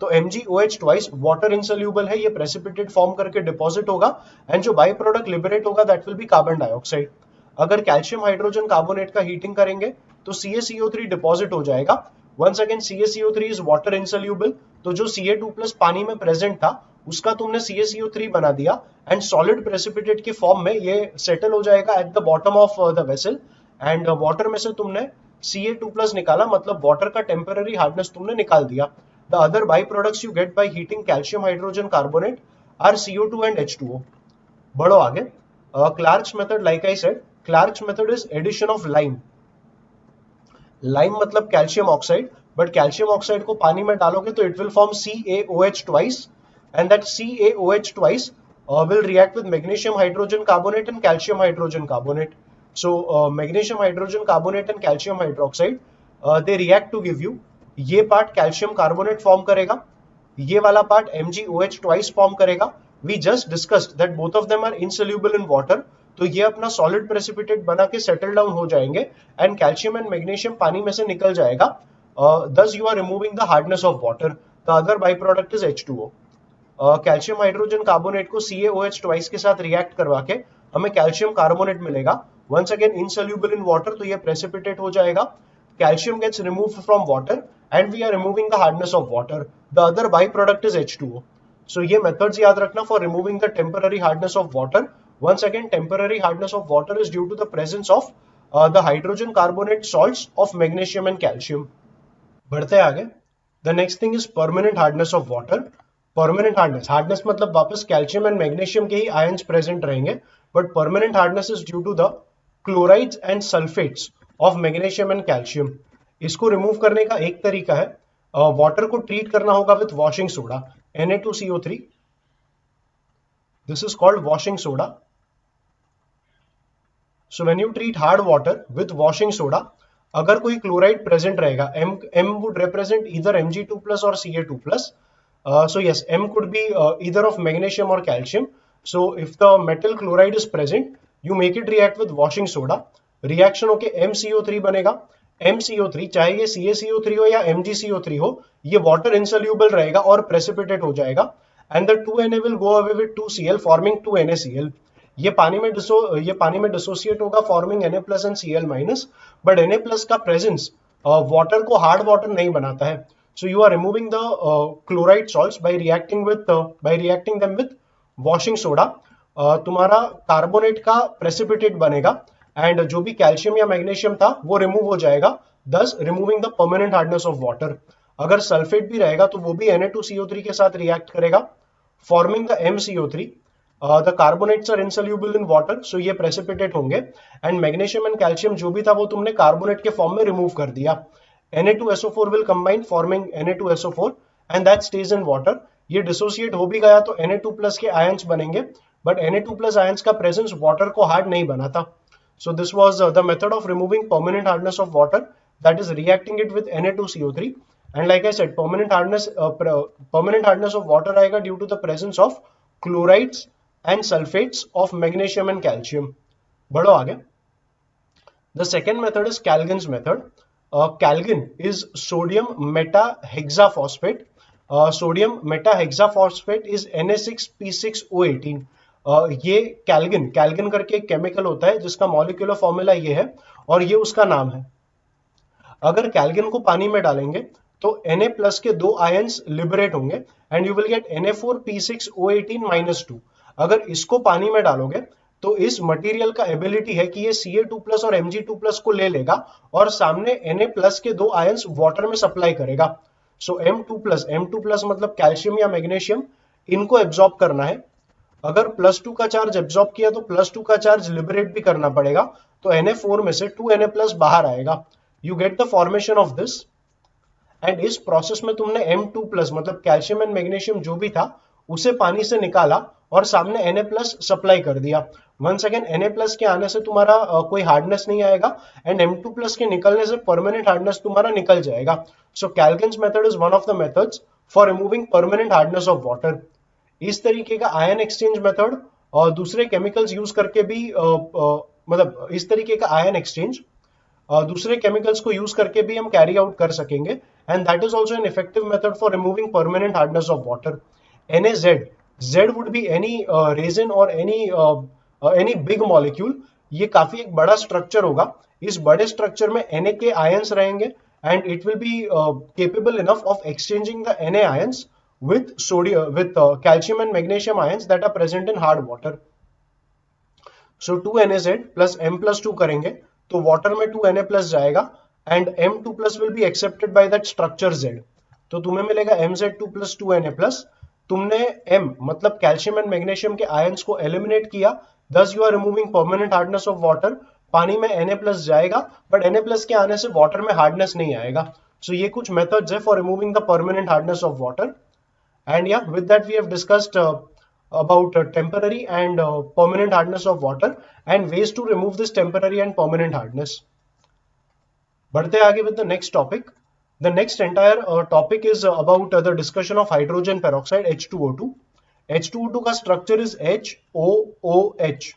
तो MgOH ट्वाइस वाटर इनसोल्यूबल है, ये प्रेसिपिटेट फॉर्म करके डिपॉजिट होगा एंड जो बाई प्रोडक्ट लिबरेट होगा that will be carbon dioxide. अगर कैल्शियम हाइड्रोजन कार्बोनेट का हीटिंग करेंगे तो CaCO3 डिपॉजिट हो जाएगा। Once again CaCO3 is water insoluble, तो जो Ca2+ पानी में प्रेजेंट था उसका तुमने CaCO3 बना दिया एंड सॉलिड प्रेसिपिटेट के फॉर्म में ये सेटल हो जाएगा at the bottom of the vessel and water में से तुमने Ca2+ निकाला, मतलब वाटर का टेम्पररी हार्डनेस तुमने निकाल दिया। The other by products you get by heating calcium hydrogen carbonate are CO2 and H2O। बढ़ो आगे। Clark's method, like I said, Clark's method is addition of lime. Lime मतलब calcium oxide, but calcium oxide को पानी में डालोगे तो it will form CaOH twice, and that CaOH twice will react with magnesium hydrogen carbonate and calcium hydrogen carbonate. So magnesium hydrogen carbonate and calcium hydroxide they react to give you, ये part calcium carbonate form करेगा, ये वाला part MgOH twice form करेगा। We just discussed that both of them are insoluble in water, तो ये अपना solid precipitate बना के सेटल डाउन हो जाएंगे एंड कैल्शियम एंड मैग्नीशियम पानी में से निकल जाएगा। thus you are removing the hardness of water. The other byproduct is H2O. Calcium hydrogen carbonate को CaOH ट्वाइस के साथ रिएक्ट करवा के हमें कैल्शियम कार्बोनेट मिलेगा। Once again insoluble in water, तो ये प्रेसिपिटेट हो जाएगा। Calcium gets removed from water and we are removing the hardness of water. The other byproduct is H2O. So ये मेथड्स याद रखना for removing the temporary hardness of water. Once again temporary hardness of water is due to the presence of the hydrogen carbonate salts of magnesium and calcium. बढ़ते आगे। The next thing is permanent hardness of water. Permanent hardness, hardness मतलब वापस calcium and magnesium के ही ions present रहेंगे, but permanent hardness is due to the chlorides and sulphates of magnesium and calcium. इसको remove करने का एक तरीका है, वाटर को ट्रीट करना होगा with washing soda, Na2CO3। This is called washing soda. So when you treat hard water with washing soda, अगर कोई क्लोराइड प्रेजेंट रहेगा, M वुड रिप्रेजेंट इधर Mg2+ और Ca2+. So yes, M could be either of magnesium or calcium. So if the metal chloride is present, you make it react with washing soda. Reaction होके MCO3 बनेगा। MCO3 चाहे ये CaCO3 हो या MgCO3 हो, ये water insoluble रहेगा और precipitate हो जाएगा। And the 2Na will go away with 2Cl forming 2NaCl. ये पानी में डिसोसिएट होगा forming Na+ and Cl-, but Na+ का प्रेजेंस वाटर को हार्ड वाटर नहीं बनाता है। So you are removing the chloride salts by reacting them with washing soda. तुम्हारा कार्बोनेट का प्रेसिपिटेट बनेगा एंड जो भी कैल्शियम या मैग्नीशियम था वो रिमूव हो जाएगा, thus removing the permanent hardness of water. अगर सल्फेट भी रहेगा तो वो भी Na2CO3 के साथ रिएक्ट करेगा forming the MCO3. The carbonates are insoluble in water, so ये प्रेसिपिटेट होंगे एंड मैग्नीशियम एंड कैल्शियम जो भी था वो तुमने कार्बोनेट के फॉर्म में रिमूव कर दिया। Na2SO4 will combine forming Na2SO4 and that stays in water. ये डिसोसिएट हो भी गया तो Na2+ के आयंस बनेंगे, बट Na2+ आयंस का प्रेजेंस वाटर को हार्ड नहीं बनाता। So this was the method of removing permanent hardness of water, that is reacting it with Na2CO3. And like I said, permanent hardness of water आएगा due to the presence of chlorides and sulfates of magnesium and calcium. बढ़ो आगे। The second method is Calgin's method. Calgin is sodium metahexaphosphate. Sodium metahexaphosphate is Na6P6O18. ये कैल्गिन करके एक chemical होता है जिसका molecular formula ये है और ये उसका नाम है। अगर कैल्गिन को पानी में डालेंगे तो Na+ के दो आयंस लिबरेट होंगे and you will get Na4P6O18-2। अगर इसको पानी में डालोगे तो इस मटेरियल का एबिलिटी है कि ये Ca2+ और Mg2+ को ले लेगा और सामने Na+ के दो आयंस वाटर में सप्लाई करेगा। सो M2+ मतलब कैल्शियम या मैग्नीशियम, इनको एब्जॉर्ब करना है। अगर +2 का चार्ज एब्जॉर्ब किया तो +2 का चार्ज लिबरेट भी करना पड़ेगा, तो Na4 में से 2Na+ बाहर आएगा। You get the formation of this and इस प्रोसेस में तुमने M2+ मतलब कैल्शियम एंड मैग्नीशियम जो भी था उसे पानी से निकाला और सामने Na+ सप्लाई कर दिया। वंस अगेन Na+ के आने से तुम्हारा कोई हार्डनेस नहीं आएगा एंड M2+ के निकलने से परमानेंट हार्डनेस तुम्हारा निकल जाएगा। So Calgon's method is one of the methods for removing permanent hardness of water. इस तरीके का आयन एक्सचेंज मेथड और दूसरे केमिकल्स यूज करके भी मतलब इस तरीके का आयन एक्सचेंज दूसरे केमिकल्स को यूज करके भी हम कैरी आउट कर सकेंगे and that is also an effective method for removing permanent hardness of water. NaZ, Z would be any resin or any big molecule. ये काफी एक बड़ा स्ट्रक्चर होगा। इस बड़े स्ट्रक्चर में Na के आयंस रहेंगे and it will be capable enough of exchanging the Na ions with calcium and magnesium ions that are present in hard water. So 2NaZ plus M+2 करेंगे तो वाटर में 2Na+ जाएगा and M2 plus will be accepted by that structure Z. तो तुम्हें मिलेगा Mz2 plus 2Na plus. तुमने M मतलब calcium and magnesium के आयंस को एलिमिनेट किया, thus you are removing permanent hardness of water. पानी में Na plus जाएगा, बट Na plus के आने से वाटर में हार्डनेस नहीं आएगा. So ये कुछ मेथड्स है for removing the permanent hardness of water. And yeah, with that we have discussed about temporary and permanent hardness of water and ways to remove this temporary and permanent hardness. बढ़ते आगे with the next topic. The next entire topic is about the discussion of hydrogen peroxide H2O2. H2O2 का structure is HOOH.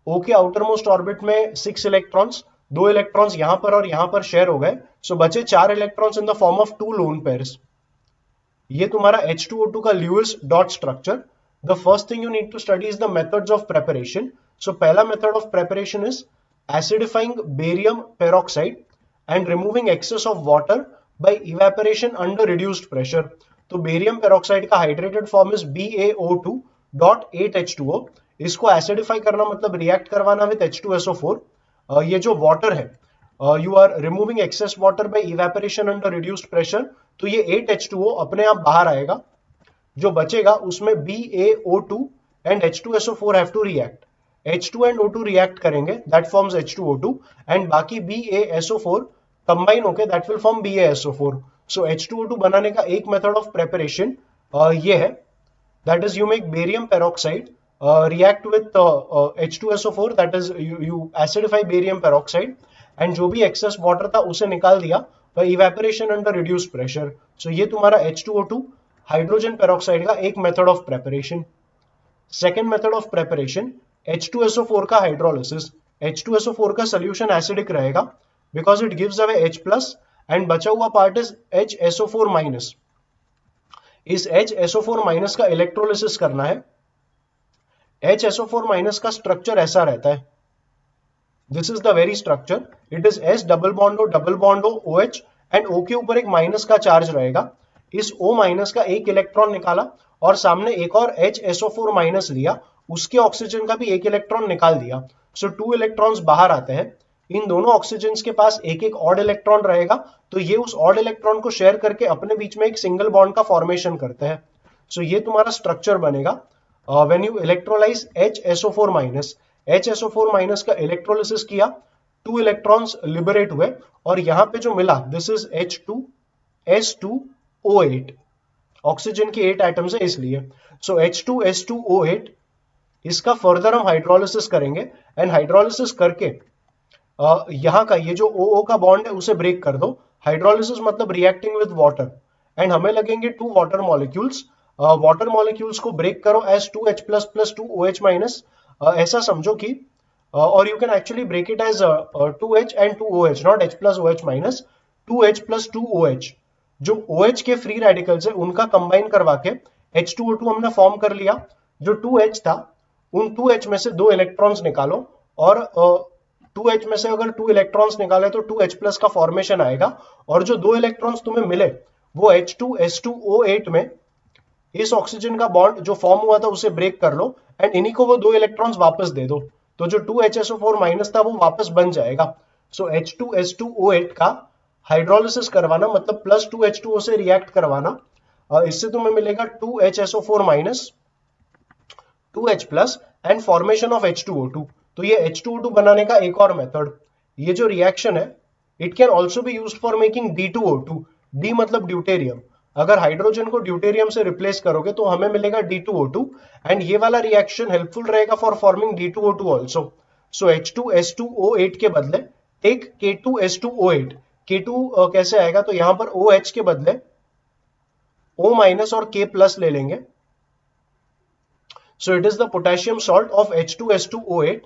O के outermost orbit में 6 electrons, 2 electrons यहाँ पर और यहाँ पर शेयर हो गए, so बचे 4 electrons in the form of 2 lone pairs. ये तुम्हारा H2O2 का Lewis dot structure. The first thing you need to study is the methods of preparation. So पहला method of preparation is acidifying barium peroxide and removing excess of water by evaporation under reduced pressure. तो barium peroxide का hydrated form is BaO2 dot 8H2O. इसको acidify करना मतलब react करवाना with H2SO4. ये जो water है, you are removing excess water by evaporation under reduced pressure. तो ये 8H2O अपने आप बाहर आएगा. जो बचेगा उसमें BaO2 and H2SO4 have to react. H2 and O2 react करेंगे, that forms H2O2, and बाकी BaSO4 combine होके that will form BaSO4. So H2O2 बनाने का एक method of preparation ये है, that is you make barium peroxide react with H2SO4, that is you acidify barium peroxide, and जो भी excess water था उसे निकाल दिया by evaporation under reduced pressure. So ये तुम्हारा H2O2 हाइड्रोजन पेरोक्साइड का एक method of preparation. Second method of preparation H2SO4 का हाइड्रोलिसिस. H2SO4 का सोल्यूशन एसिडिक रहेगा because it gives away H plus and बचा हुआ पार्ट इज HSO4 माइनस. इस HSO4 माइनस का इलेक्ट्रोलिसिस करना है. HSO4 माइनस का स्ट्रक्चर ऐसा रहता है. This is the very structure. It is S double bond O OH and O के ऊपर एक माइनस का चार्ज रहेगा. इस O माइनस का एक इलेक्ट्रॉन निकाला और सामने एक और HSO4 माइनस लिया, उसके ऑक्सीजन का भी एक इलेक्ट्रॉन निकाल दिया. सो 2 इलेक्ट्रॉन्स बाहर आते हैं. इन दोनों ऑक्सीजन के पास एक एक ऑड इलेक्ट्रॉन रहेगा, तो ये उस ऑड इलेक्ट्रॉन को शेयर करके अपने बीच में एक सिंगल बॉन्ड का फॉर्मेशन करते हैं. सो ये तुम्हारा स्ट्रक्चर बनेगा when you electrolysed HSO4 minus. HSO4 minus का इलेक्ट्रोलिसिस किया, 2 इलेक्ट्रॉन्स लिबरेट हुए और यहां पे जो मिला दिस इज H2S2O8. ऑक्सीजन के 8 एटम्स है इसलिए. सो H2S2O8 इसका फर्दर हम हाइड्रोलिसिस करेंगे एंड हाइड्रोलिसिस करके यहां का ये जो OO का बॉन्ड है उसे ब्रेक कर दो. हाइड्रोलिसिस मतलब रिएक्टिंग विद वाटर एंड हमें लगेंगे 2 वाटर मॉलिक्यूल्स. वाटर मॉलिक्यूल्स को ब्रेक करो as 2H plus plus 2OH minus. ऐसा समझो कि और you can actually break it as 2H and 2OH, not H plus OH minus, 2H plus 2OH. जो OH के फ्री रेडिकल्स है उनका कंबाइन करवा के H2O2 हमने फॉर्म कर लिया. जो 2H था उन 2H में से 2 इलेक्ट्रॉन्स निकालो और 2H में से अगर 2 इलेक्ट्रॉन्स निकाले तो 2H प्लस का फॉर्मेशन आएगा. और जो 2 इलेक्ट्रॉन्स तुम्हें मिले वो H2S2O8 में इस ऑक्सीजन का बॉन्ड जो फॉर्म हुआ था उसे ब्रेक कर लो एंड इन्हीं को वो 2 इलेक्ट्रॉन्स वापस दे दो. तो जो 2HSO4 माइनस था वो वापस बन जाएगा. सो H2S2O8 का हाइड्रोलिसिस करवाना मतलब प्लस 2H2O से रिएक्ट करवाना, इससे तुम्हें मिलेगा 2HSO4 minus 2H plus and formation of H2O2. तो ये H2O2 बनाने का एक और मेथड. ये जो रिएक्शन है it can also be used for making D2O2. D मतलब ड्यूटेरियम. अगर हाइड्रोजन को ड्यूटेरियम से रिप्लेस करोगे तो हमें मिलेगा D2O2 एंड ये वाला रिएक्शन हेल्पफुल रहेगा for forming D2O2 also. So H2S2O8 के बदले टेक K2S2O8. K2 कैसे आएगा तो यहां पर OH के बदले O माइनस और K प्लस ले लेंगे. So it is the potassium salt of H2S2O8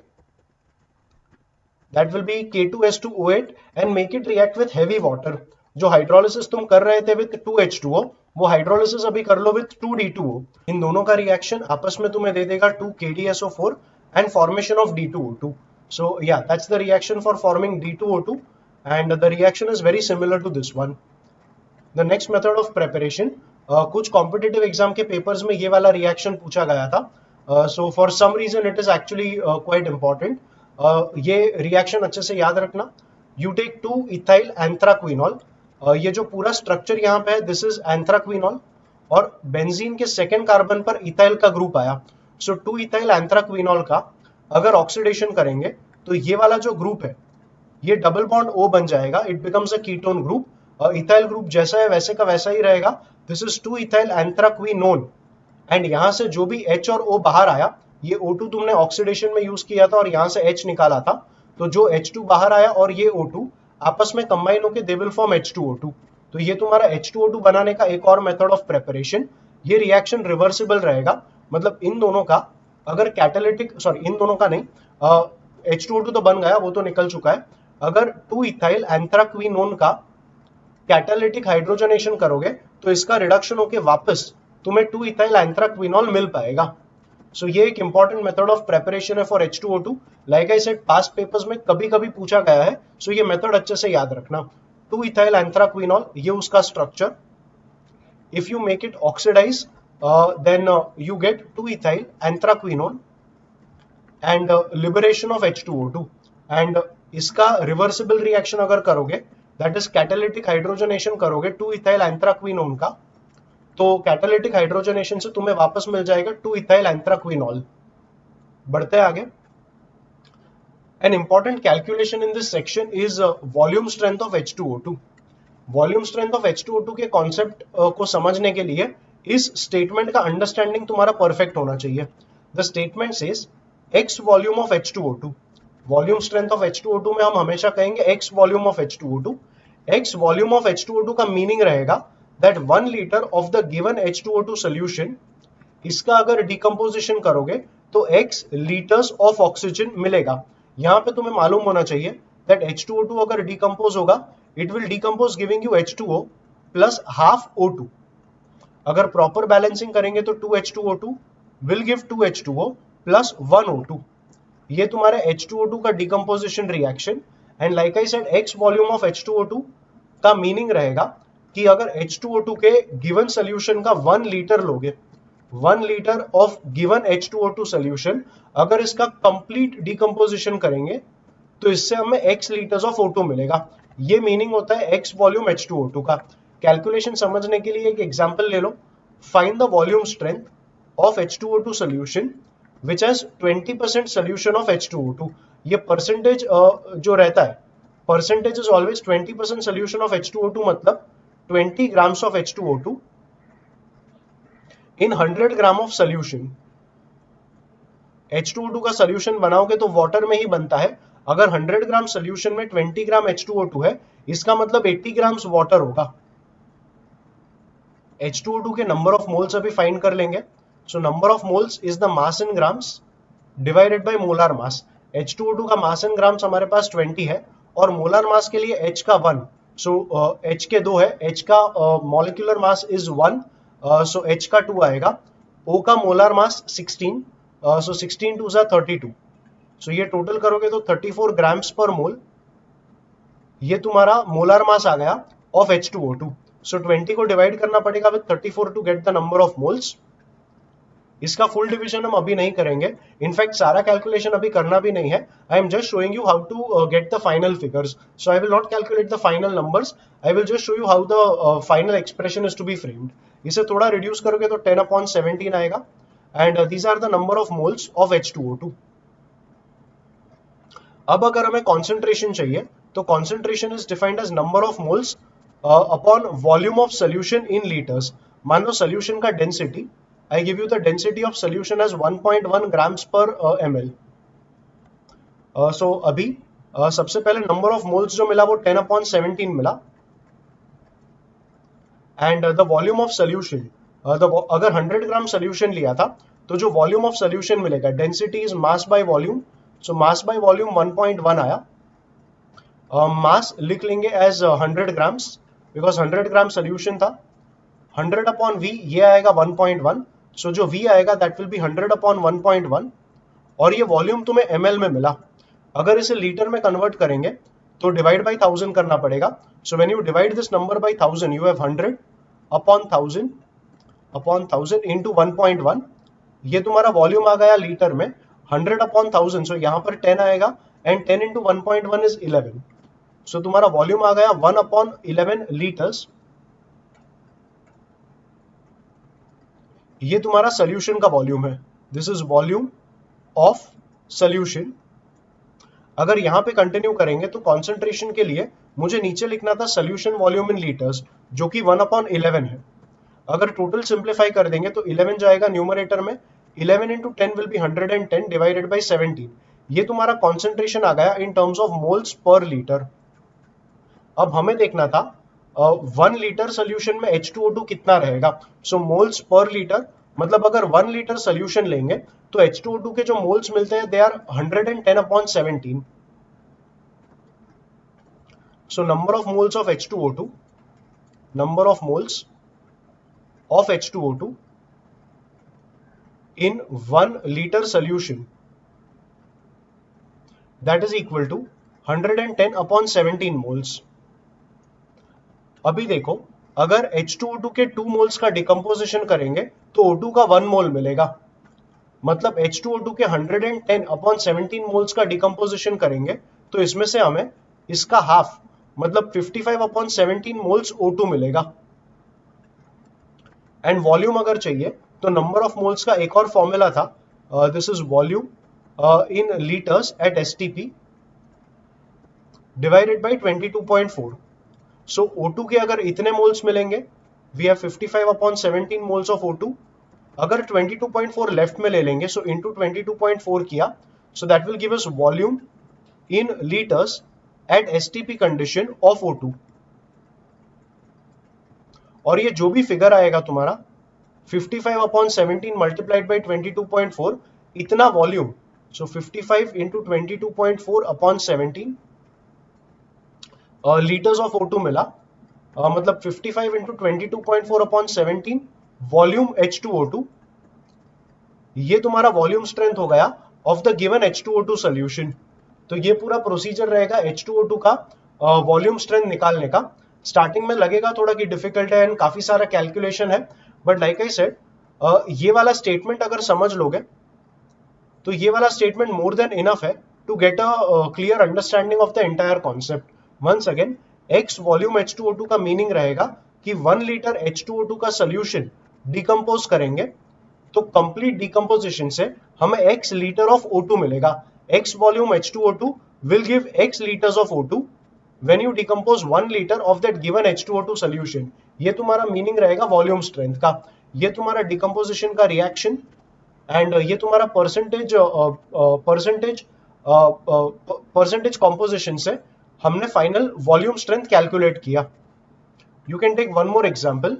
that will be K2S2O8 and make it react with heavy water. जो हाइड्रोलिसिस तुम कर रहे थे विद 2H2O वो हाइड्रोलिसिस अभी कर लो विद 2D2O. इन दोनों का रिएक्शन आपस में तुम्हें दे देगा 2KDSO4 and formation of D2O2. So yeah, that's the reaction for forming D2O2 and the reaction is very similar to this one. The next method of preparation, कुछ competitive exam के papers में ये वाला reaction पूछा गया था. So for some reason it is actually quite important. ये reaction अच्छे से याद रखना. यू टेक 2 इथाइल एंथ्राक्विनॉल, ये जो पूरा स्ट्रक्चर यहाँ पे है दिस इज एंथ्राक्विनॉल, और बेंजीन के सेकेंड कार्बन पर इथाइल का ग्रुप आया। सो 2 इथाइल एंथ्राक्विनॉल का अगर ऑक्सीडेशन करेंगे तो ये वाला जो ग्रुप है ये डबल बॉन्ड O बन जाएगा, it becomes a ketone group, ethyl group जैसा है वैसे का वैसा ही रहेगा, this is 2 ethyl anthraquinone, and यहां से जो भी H और O बाहर आया, ये O2 तुमने ऑक्सीडेशन में यूज किया था और यहां से H निकाला था, तो जो H2 बाहर आया और ये O2 आपस में कंबाइन होकर दे विल फॉर्म H2O2। तो ये तुम्हारा H2O2 बनाने का एक और मेथड ऑफ प्रेपरेशन। ये रिएक्शन रिवर्सिबल रहेगा, मतलब इन दोनों का अगर कैटालिटिक, सॉरी इन दोनों का नहीं, H2O2 तो बन गया, वो तो निकल चुका है। अगर 2 इथाइल एंथ्राक्विनोन का कैटालिटिक हाइड्रोजनेशन करोगे तो इसका रिडक्शन होके वापस तुम्हें 2 इथाइल एंथ्राक्विनॉल मिल पाएगा। सो ये एक इंपॉर्टेंट मेथड ऑफ प्रेपरेशन है for H2O2। Like I said past papers में कभी कभी पूछा गया है, सो ये मेथड अच्छे से याद रखना। 2 इथाइल एंथ्राक्विनॉल, ये उसका structure, if you make it oxidize then you get 2 ethyl anthraquinol and liberation of H2O2, एंड इसका रिवर्सिबल रिएक्शन अगर करोगे, दैट इज कैटालिटिक हाइड्रोजनेशन करोगे 2 इथाइल एंथ्राक्विनोन का, तो कैटालिटिक हाइड्रोजनेशन से तुम्हें वापस मिल जाएगा 2 इथाइल एंथ्राक्विनॉल। बढ़ते आगे। An important calculation in this section is volume strength of H2O2। Volume strength of H2O2 के कॉन्सेप्ट को समझने के लिए इस स्टेटमेंट का अंडरस्टैंडिंग तुम्हारा परफेक्ट होना चाहिए। The statement says x volume of H2O2, volume strength of H2O2 में हम हमेशा कहेंगे x volume of H2O2। x volume of H2O2 का मीनिंग रहेगा that 1 litre of the given H2O2 solution, इसका अगर डिकम्पोजिशन करोगे तो x लीटर्स ऑफ ऑक्सीजन मिलेगा। यहां पे तुम्हें मालूम होना चाहिए दैट H2O2 अगर डिकम्पोज होगा it will decompose giving you H2O plus half O2। अगर प्रॉपर बैलेंसिंग करेंगे तो 2H2O2 will give 2H2O plus 1O2। ये तुम्हारे H2O2 का decomposition reaction, and like I said x volume of H2O2 का meaning रहेगा कि अगर H2O2 के गिवन सोल्यूशन का 1 लीटर लोगे, 1 litre of given H2O2 solution, अगर इसका कंप्लीट डिकम्पोजिशन करेंगे तो इससे हमें x लीटर्स ऑफ O2 मिलेगा। ये मीनिंग होता है x वॉल्यूम H2O2 का। कैलकुलेशन समझने के लिए एक एग्जांपल ले लो। Find the volume strength of H2O2 solution which has 20% solution of H2O2। ये परसेंटेज जो रहता है, percentage is always 20% solution of H2O2, मतलब 20 grams of H2O2 in 100 gram of solution. H2O2 का सोल्यूशन बनाओगे तो वाटर में ही बनता है। अगर 100 ग्राम सोल्यूशन में 20 ग्राम H2O2 है, इसका मतलब 80 ग्राम्स वाटर होगा। H2O2 के नंबर ऑफ मोल्स अभी फाइंड कर लेंगे। So number of moles is the mass in grams divided by molar mass। H2O2 का mass in grams हमारे पास 20 है और molar mass के लिए H का 1, so H के 2 है, H का molecular mass is 1, so H का 2 आएगा, O का molar mass 16, so 16 2 जा 32, so ये टोटल करोगे तो 34 ग्राम्स पर मोल, ये तुम्हारा मोलर मास आ गया ऑफ H2O2। so 20 को डिवाइड करना पड़ेगा with 34 to get the number of moles. इसका फुल डिवीजन हम अभी नहीं करेंगे, इनफैक्ट सारा कैलकुलेशन अभी करना भी नहीं है। I am just showing you how to get the final figures, so I will not calculate the final numbers, I will just show you how the final expression is to be framed. इसे थोड़ा reduce करोगे तो 10/17 आएगा, and these are the number of moles of H2O2। अब अगर हमें concentration चाहिए तो concentration is defined as number of moles upon volume of solution in litres. मान लो सोल्यूशन का density, I give you the density of solution as 1.1 grams per ml। So अभी सबसे पहले number of moles जो मिला वो 10/17 मिला, and the volume of solution, अगर 100 ग्राम solution लिया था तो जो volume of solution मिलेगा, density is mass by volume, so mass by volume 1.1 आया। mass लिख लेंगे as 100 grams because 100 gram solution था, 100/V ये आएगा 1.1, सो जो V आएगा दैट विल बी 100/1.1, और ये वॉल्यूम तुम्हें ml में मिला। अगर इसे लीटर में कन्वर्ट करेंगे तो डिवाइड बाई 1000 करना पड़ेगा। So when you divide this number by 1000 you have 100/1000 into 1.1, ये तुम्हारा वॉल्यूम आ गया लीटर में 100/1000, सो यहाँ पर 10 आएगा, एंड 10 इंटू 1.1 इज 11, सो तुम्हारा वॉल्यूम आ गया 1/11 लीटर्स। ये तुम्हारा सोल्यूशन का वॉल्यूम है, this is volume of solution. अगर यहां पे कंटिन्यू करेंगे तो कॉन्सेंट्रेशन के लिए मुझे नीचे लिखना था सोल्यूशन वॉल्यूम इन लीटर्स, जो कि 1/11 है। अगर टोटल सिंप्लीफाई कर देंगे तो 11 जाएगा न्यूमरेटर में, 11 into 10 will be 110 divided by 17। ये तुम्हारा कॉन्सेंट्रेशन आ गया in terms of moles per litre. अब हमें देखना था 1 लीटर सोल्यूशन में H2O2 कितना रहेगा। सो मोल्स पर लीटर, मतलब अगर 1 लीटर सोल्यूशन लेंगे तो H2O2 के जो मोल्स मिलते हैं they are 110/17। So number of moles of H2O2, number of moles of H2O2 in 1 liter solution, that is equal to 110/17 moles। अभी देखो, अगर H2O2 के 2 मोल्स का डिकम्पोजिशन करेंगे तो O2 का 1 मोल मिलेगा। मतलब H2O2 के 110/17 मोल्स का डिकम्पोजिशन करेंगे तो इसमें से हमें इसका हाफ, मतलब 55/17 मोल्स O2 मिलेगा। एंड वॉल्यूम अगर चाहिए तो नंबर ऑफ मोल्स का एक और फॉर्मूला था, this is volume in litres at STP divided by 22.4। सो O2 के अगर इतने मोल्स मिलेंगे, we have 55/17 moles of O2। अगर 22.4 लेफ्ट में ले लेंगे, सो इनटू 22.4 किया, so that will give us volume in litres at STP condition of O2। और ये जो भी फिगर आएगा तुम्हारा 55/17 मल्टीप्लाइड बाई 22.4, इतना volume. So 55 into 22.4/17 litres of O2 मिला। मतलब 55 इंटू 22.4/17 वॉल्यूम H2O2। ये तुम्हारा वॉल्यूम स्ट्रेंथ हो गया of the given H2O2 solution. तो ये पूरा प्रोसीजर रहेगा H2O2 का वॉल्यूम स्ट्रेंथ निकालने का। स्टार्टिंग में लगेगा थोड़ा कि डिफिकल्ट है एंड काफी सारा कैलकुलेशन है, बट लाइक आई सेड, ये वाला स्टेटमेंट अगर समझ लोगे तो ये वाला स्टेटमेंट मोर देन इनफ है to get a clear understanding of the entire concept. Once again, X volume H2O2 का मीनिंग रहेगा कि 1 लीटर H2O2 का सोल्यूशन डिकम्पोज करेंगे तो कंप्लीट डिकम्पोजिशन से हमें x लीटर ऑफ O2 मिलेगा। x volume H2O2 will give x litres of O2 when you decompose 1 liter of that given H2O2 solution। ये तुम्हारा मीनिंग रहेगा वॉल्यूम स्ट्रेंथ का। ये तुम्हारा डिकम्पोजिशन का रिएक्शन एंड ये तुम्हारा परसेंटेज कॉम्पोजिशन से हमने फाइनल वॉल्यूम स्ट्रेंथ कैलकुलेट किया। You can take one more example.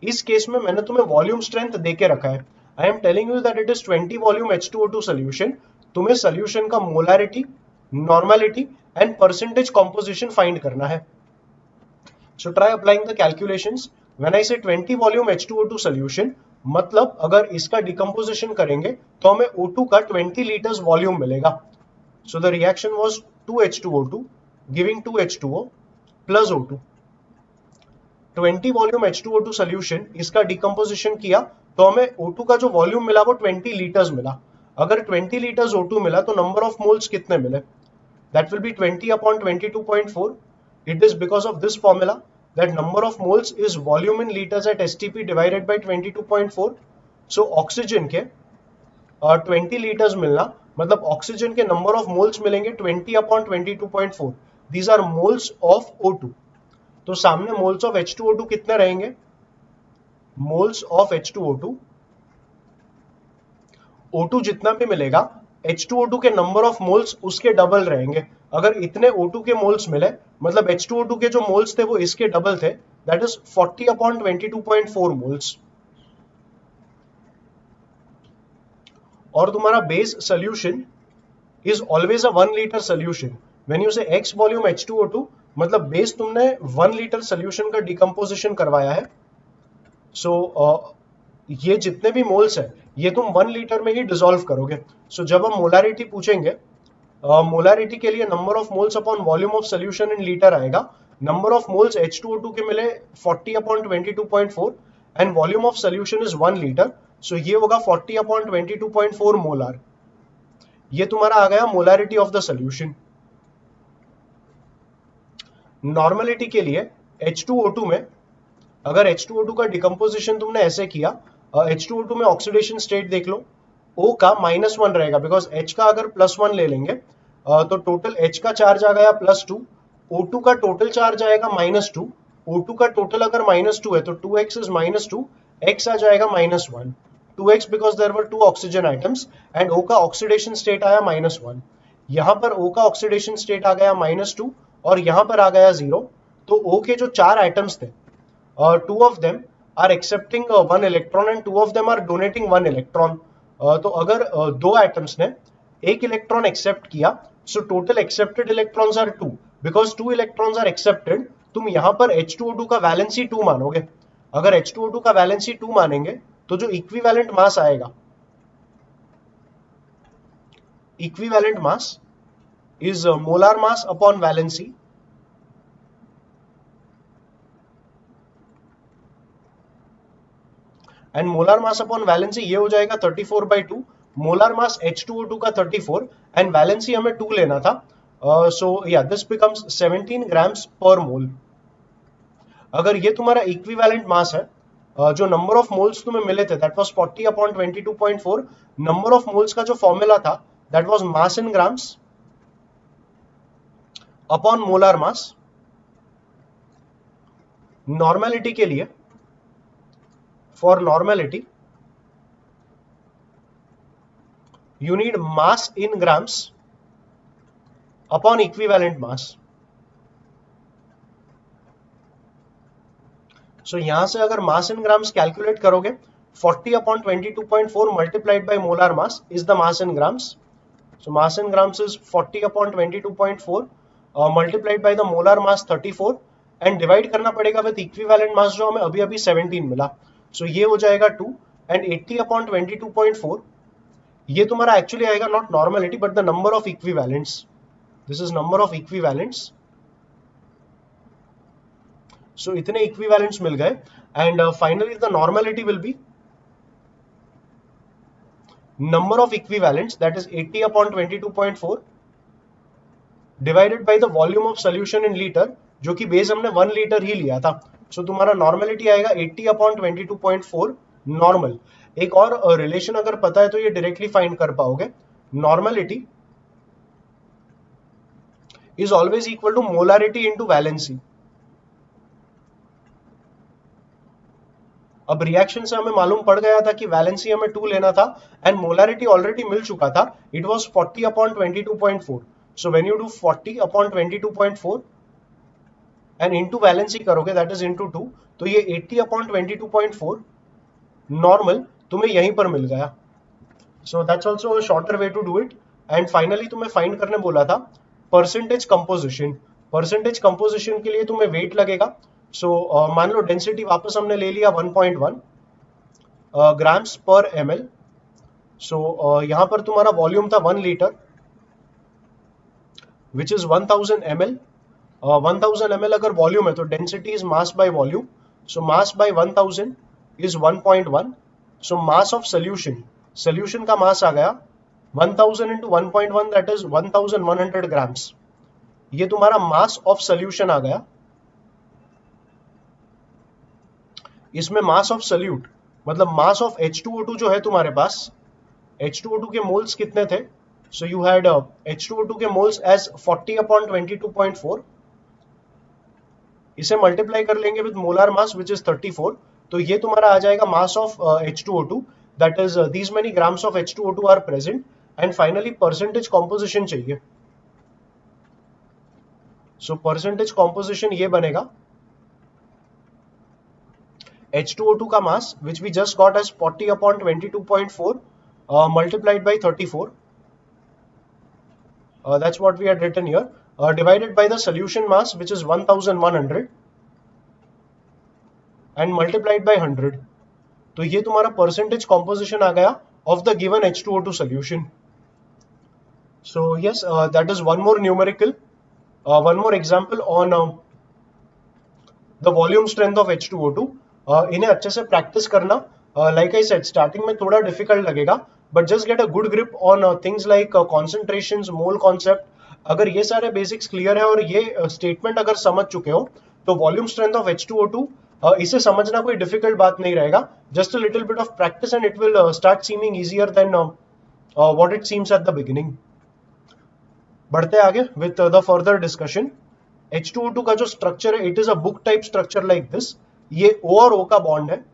इस केस में मैंने तुम्हें वॉल्यूम स्ट्रेंथ देके रखा है। I am telling you that it is 20 volume H2O2 solution. तुम्हें सोल्यूशन का molarity, normality and percentage composition find करना है। So try applying the calculations. When I say 20 volume H2O2 solution, मतलब अगर इसका डिकम्पोजिशन करेंगे तो हमें O2 का 20 लीटर्स वॉल्यूम मिलेगा। So the reaction was 2H2O2 giving 2H2O plus O2। 20 volume H2O2 solution, इसका डिकम्पोजिशन किया तो हमें O2 का जो वॉल्यूम मिला वो 20 लीटर्स मिला। अगर 20 लीटर्स O2 मिला तो नंबर ऑफ मोल्स कितने मिले? That will be 20/22.4. It is because of this formula that number of moles is volume in liters at STP divided by 22.4. So oxygen के 20 लीटर्स मिलना, मतलब ऑक्सीजन के नंबर ऑफ मोल्स मिलेंगे 20/22.4। These are moles of O2। तो सामने moles of H2O2 कितने रहेंगे? Moles of H2O2, O2 जितना भी मिलेगा H2O2 के नंबर ऑफ मोल्स उसके डबल रहेंगे। अगर इतने O2 के मोल्स मिले, मतलब H2O2 के जो मोल्स थे वो इसके डबल थे, दैट इज 40/22.4 मोल्स। और तुम्हारा base solution is always a 1 litre solution. When you से x वॉल्यूम H2O2, मतलब बेस तुमने 1 लीटर सोल्यूशन का डिकम्पोजिशन करवाया है। सो ये जितने भी मोल्स है ये तुम 1 लीटर में ही डिसॉल्व करोगे। सो जब हम मोलारिटी पूछेंगे, मोलारिटी के लिए number of moles upon volume of solution in litre आएगा। नंबर ऑफ मोल्स H2O2 के मिले 40/22.4 and volume of solution is 1 litre. So ये होगा 40/22.4 मोलार। ये तुम्हारा आ गया molarity of the solution. Normality के लिए H2O2 में अगर H2O2 का डिकम्पोजिशन तुमने ऐसे किया, H2O2 में ऑक्सीडेशन स्टेट देख लो, O का -1 रहेगा, बिकॉज H का अगर +1 ले लेंगे तो टोटल H का चार्ज आ गया +2, O2 का टोटल चार्ज आएगा -2, O2 का टोटल अगर -2 है तो 2x इज -2, x आ जाएगा -1, 2x because there were 2 oxygen items and O का ऑक्सीडेशन स्टेट आया -1, यहां पर O का ऑक्सीडेशन स्टेट आ गया -2 और यहां पर आ गया 0, तो O के जो 4 आइटम्स थे, 2 of them are accepting 1 electron and 2 of them are donating 1 electron. तो अगर दो एटम्स ने एक इलेक्ट्रॉन एक्सेप्ट किया, so total accepted electrons are 2, because 2 electrons are accepted, तुम यहां पर H2O2 का वैलेंसी 2 मानोगे। अगर H2O2 का वैलेंसी 2 मानेंगे तो जो इक्विवेलेंट मास आएगा, equivalent mass is molar mass upon valency, and molar mass upon valency ये हो जाएगा 34/2, मोलार मास H2O2 का 34 एंड वैलेंसी हमें 2 लेना था, सो या दिस बिकम्स 17 ग्राम्स पर मोल। अगर ये तुम्हारा इक्विवेलेंट मास है, जो नंबर ऑफ मोल्स तुम्हें मिले थे that was 40/22.4, number of moles का जो फॉर्मूला था that was mass in grams upon molar mass. Normality के लिए, for normality you need mass in grams upon equivalent mass. So यहां से अगर mass in grams कैलकुलेट करोगे, 40/22.4 multiplied by molar mass is the mass in grams. So mass in grams is 40/22.4 multiplied by the molar mass 34 and divide करना पड़ेगा with equivalent mass जो हमें अभी अभी 17 मिला, so ये हो जाएगा 2 and 80/22.4 ये तुम्हारा एक्चुअली आएगा not normality but the number of equivalents, this is number of equivalents. So इतने इक्विवेलेंट्स मिल गए and finally the normality will be number of equivalents that is 80/22.4 divided by the volume of solution in litre, जो कि base हमने 1 litre ही लिया था। सो तुम्हारा normality आएगा 80/22.4 नॉर्मल। एक और रिलेशन अगर पता है तो ये डायरेक्टली फाइंड कर पाओगे, normality is always equal to molarity into valency. अब रिएक्शन से हमें मालूम पड़ गया था कि वैलेंसी हमें 2 लेना था एंड मोलारिटी ऑलरेडी मिल चुका था, it was 40/22.4, so when you do 40/22.4 and into valency करोगे दैट इज इनटू 2, तो ये 80/22.4 नॉर्मल तुम्हें यहीं पर मिल गया। So that's also a shorter way to do it. And finally तुम्हें फाइंड करने बोला था परसेंटेज कंपोजिशन। परसेंटेज कंपोजिशन के लिए तुम्हें वेट लगेगा। सो मान लो डेंसिटी वापस हमने ले लिया 1.1 ग्राम्स पर ml। सो यहां पर तुम्हारा वॉल्यूम था 1 litre which is 1000 ml। 1000 ml अगर वॉल्यूम है तो density is mass by volume, so mass by 1000 is 1.1। So mass of solution, solution का मास आ गया 1000 into 1.1 दैट इज 1100 ग्राम्स। ये तुम्हारा मास ऑफ सोल्यूशन आ गया। इसमें मास ऑफ सोल्यूट मतलब मास ऑफ H2O2 जो है तुम्हारे पास, H2O2 के मोल्स कितने थे, सो यू हैड H2O2 के मोल्स एज 40/22.4, इसे मल्टीप्लाई कर लेंगे with molar mass which is 34, तो ये तुम्हारा आ जाएगा mass of H2O2 that is these many grams of H2O2 are present. And finally percentage composition चाहिए, सो परसेंटेज कॉम्पोजिशन ये बनेगा H2O2 का मास which we just got as 40/22.4 multiplied by 34, that's what we had written here, divided by the solution mass which is 1100 and multiplied by 100, तो ये तुम्हारा percentage composition आ गया of the given H2O2 solution. So yes, that is one more numerical, one more example on the volume strength of H2O2. इन्हें अच्छे से practice करना, like I said starting में थोड़ा डिफिकल्ट लगेगा but just get a good grip on things like concentrations, mole concept अगर ये सारे बेसिक्स क्लियर है और ये स्टेटमेंट अगर समझ चुके हो तो वॉल्यूम स्ट्रेंथ ऑफ H2O2 इसे समझना कोई डिफिकल्ट बात नहीं रहेगा. Just a little bit of practice and it will start seeming easier than what it seems at the beginning. बढ़ते आगे with the further discussion. H2O2 का जो स्ट्रक्चर है it is a book type structure like this. ये O और O का bond है.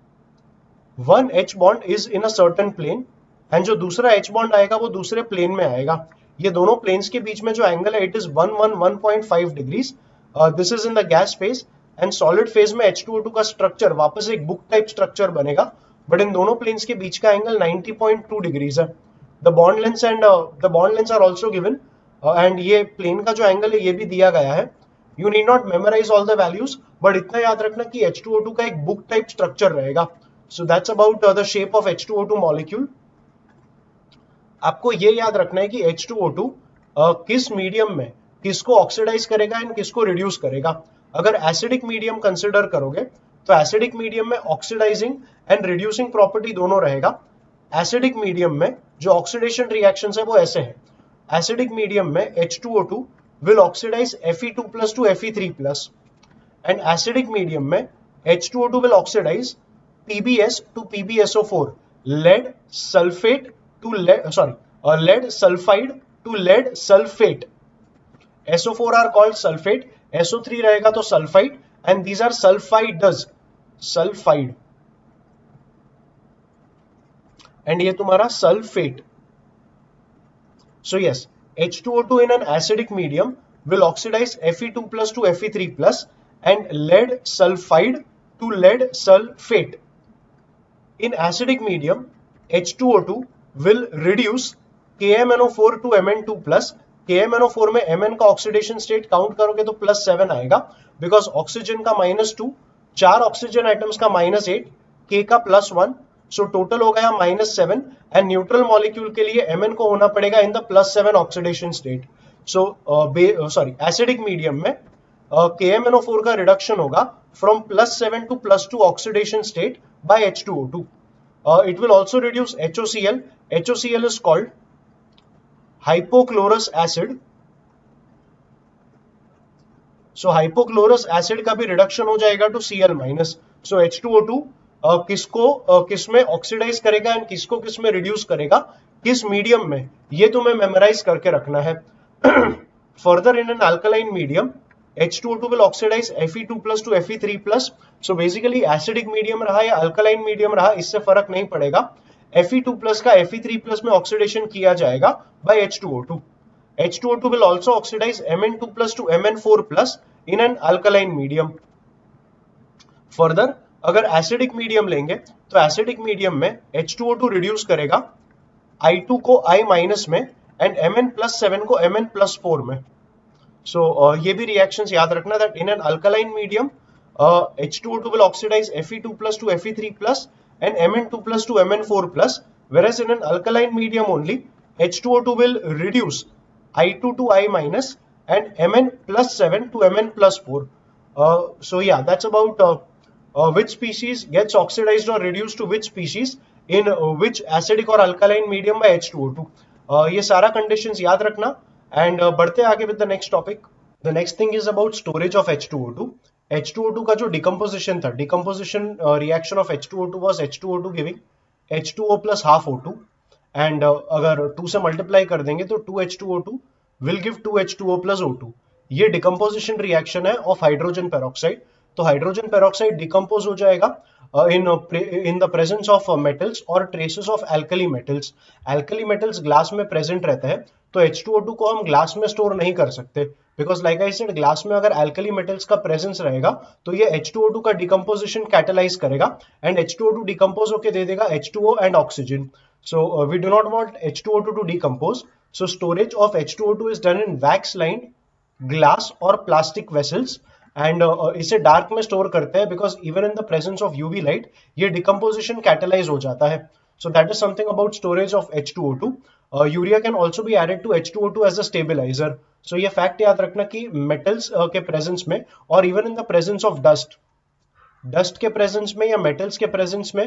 One H bond is in a certain plane and जो दूसरा H बॉन्ड आएगा वो दूसरे प्लेन में आएगा. ये दोनों प्लेन्स के बीच में जो एंगल है it is 111.5 degrees. This is in the gas phase and solid phase में H2O2 का स्ट्रक्चर वापस एक बुक टाइप स्ट्रक्चर बनेगा, बट इन दोनों प्लेन्स के बीच का एंगल 90.2 डिग्रीज है. The bond lengths are also given and ये प्लेन का जो एंगल है ये भी दिया गया है. You need not memorise all the values, but इतना याद रखना कि H2O2 का एक बुक टाइप स्ट्रक्चर रहेगा. So that's about the shape of H2O2 molecule. आपको ये याद रखना है कि H2O2 किस मीडियम में किसको ऑक्सीडाइज करेगा एंड किसको रिड्यूस करेगा. अगर एसिडिक मीडियम कंसिडर करोगे तो एसिडिक मीडियम में ऑक्सीडाइजिंग एंड रिड्यूसिंग प्रॉपर्टी दोनों रहेगा. एसिडिक मीडियम में जो ऑक्सीडेशन रिएक्शंस है वो ऐसे हैं. एसिडिक मीडियम में H2O2 will oxidize Fe2+ to Fe3+, and acidic medium में H2O2 will oxidize PbS to PbSO4, lead sulfide to lead sulfate. SO4 are called sulfate, SO3 रहेगा तो sulfide, and these are sulfide, and ये तुम्हारा sulfate. So yes, H2O2 in an acidic medium will oxidize Fe2+ to Fe3+ and lead sulfide to lead sulfate. In acidic medium, H2O2 will reduce KMnO4 to Mn2+. KMnO4 में Mn का oxidation state count करोगे तो +7 आएगा, because oxygen का -2, 4 oxygen items का -8, K का +1, so total हो गया -7 एंड न्यूट्रल मॉलिक्यूल के लिए Mn को होना पड़ेगा in the +7 oxidation state. So acidic medium में KMnO4 का रिडक्शन होगा from +7 to +2 oxidation state by H2O2. It will also reduce HOCl. HOCl is called hypochlorous acid. So hypochlorous acid का भी रिडक्शन हो जाएगा टू Cl-. So H2O2 किस में oxidise करेगा एंड किसको किस में रिड्यूस करेगा, किस मीडियम में, ये तुम्हें मेमोराइज करके रखना है. Further in an alkaline medium H2O2 will oxidize Fe2+ to Fe3+. So basically acidic medium रहा या अल्कलाइन मीडियम रहा इससे फर्क नहीं पड़ेगा. Fe2+ का Fe3+ में ऑक्सीडेशन किया जाएगा by H2O2. H2O2 will also oxidize Mn2+ to Mn4+ in an alkaline medium. Further अगर एसिडिक मीडियम लेंगे तो एसिडिक मीडियम में H2O2 रिड्यूस करेगा I2 को I- में एंड Mn+7 को Mn+4 में. So ये भी रिएक्शंस याद रखना that in an alkaline medium H2O2 will oxidize Fe2+ to Fe3+ and Mn2+ to Mn4+, whereas in an alkaline medium only H2O2 will reduce I2 to I- and Mn+7 to Mn+4. So yeah, that's about which species gets oxidized or reduced to which species in which acidic or alkaline medium by H2O2. ये सारा conditions याद रखना. And बढ़ते आगे with the next topic. The next thing is about storage of H2O2. H2O2 का जो decomposition था, decomposition reaction of H2O2 was H2O2 giving H2O plus half O2, and अगर 2 से मल्टीप्लाई कर देंगे तो 2H2O2 will give 2H2O plus O2. ये decomposition reaction है ऑफ हाइड्रोजन पेरोक्साइड. तो हाइड्रोजन पेरोक्साइड डिकम्पोज हो जाएगा in the presence of metals or traces of alkali metals. Alkali metals glass में प्रेजेंट रहते हैं, तो H2O2 को हम ग्लास में स्टोर नहीं कर सकते, because like I said glass में अगर अल्कली मेटल्स का प्रेजेंस रहेगा तो ये H2O2 का डिकम्पोजिशन कैटलाइज करेगा एंड H2O2 डिकम्पोज होकर दे देगा H2O and oxygen. So we do not want H2O2 to decompose. So storage of H2O2 is done in wax lined glass और प्लास्टिक वेसल्स एंड इसे डार्क में store करते हैं because even in the presence of UV light ये decomposition catalyse हो जाता है. So that is something about storage of H2O2. Urea can also be added to H2O2 as a stabiliser. So ये fact याद रखना कि मेटल्स के presence में और even in the presence of dust dust के प्रेजेंस में या मेटल्स के प्रेजेंस में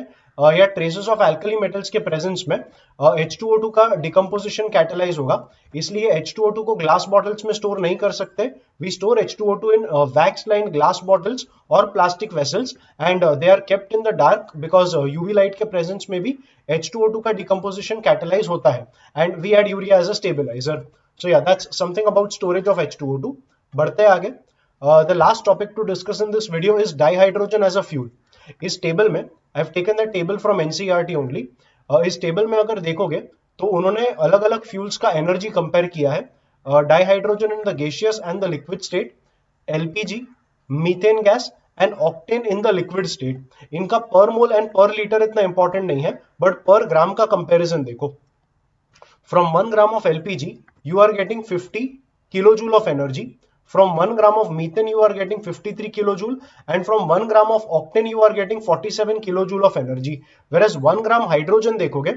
या ट्रेसेस ऑफ एल्कली मेटल्स के प्रेजेंस में H2O2 का डिकम्पोजिशन कैटेलाइज होगा, इसलिए H2O2 को ग्लास बॉटल्स में स्टोर नहीं कर सकते. We store H2O2 in wax lined glass bottles और plastic vessels and they are kept in the dark because UV light के प्रेजेंस में भी H2O2 का डिकम्पोजिशन कैटेलाइज होता है and we add urea as a stabiliser. So yeah that's something about storage of H2O2. बढ़ते आगे. The last topic to discuss in this video is dihydrogen as a fuel. इस table में I have taken the table from NCERT only. इस table में अगर देखोगे तो उन्होंने अलग अलग फ्यूल्स का एनर्जी कंपेयर किया है. Dihydrogen in the gaseous and the liquid state, LPG, methane gas and octane in the liquid state. इनका per mole and per litre इतना इंपॉर्टेंट नहीं है, बट पर ग्राम का कंपेरिजन देखो. From 1 gram of LPG you are getting 50 kilojoule of energy. From 1 gram of methane you are getting 53 kilojoule, and from 1 gram of octane you are getting 47 kilojoule of energy. Whereas 1 gram hydrogen देखोगे,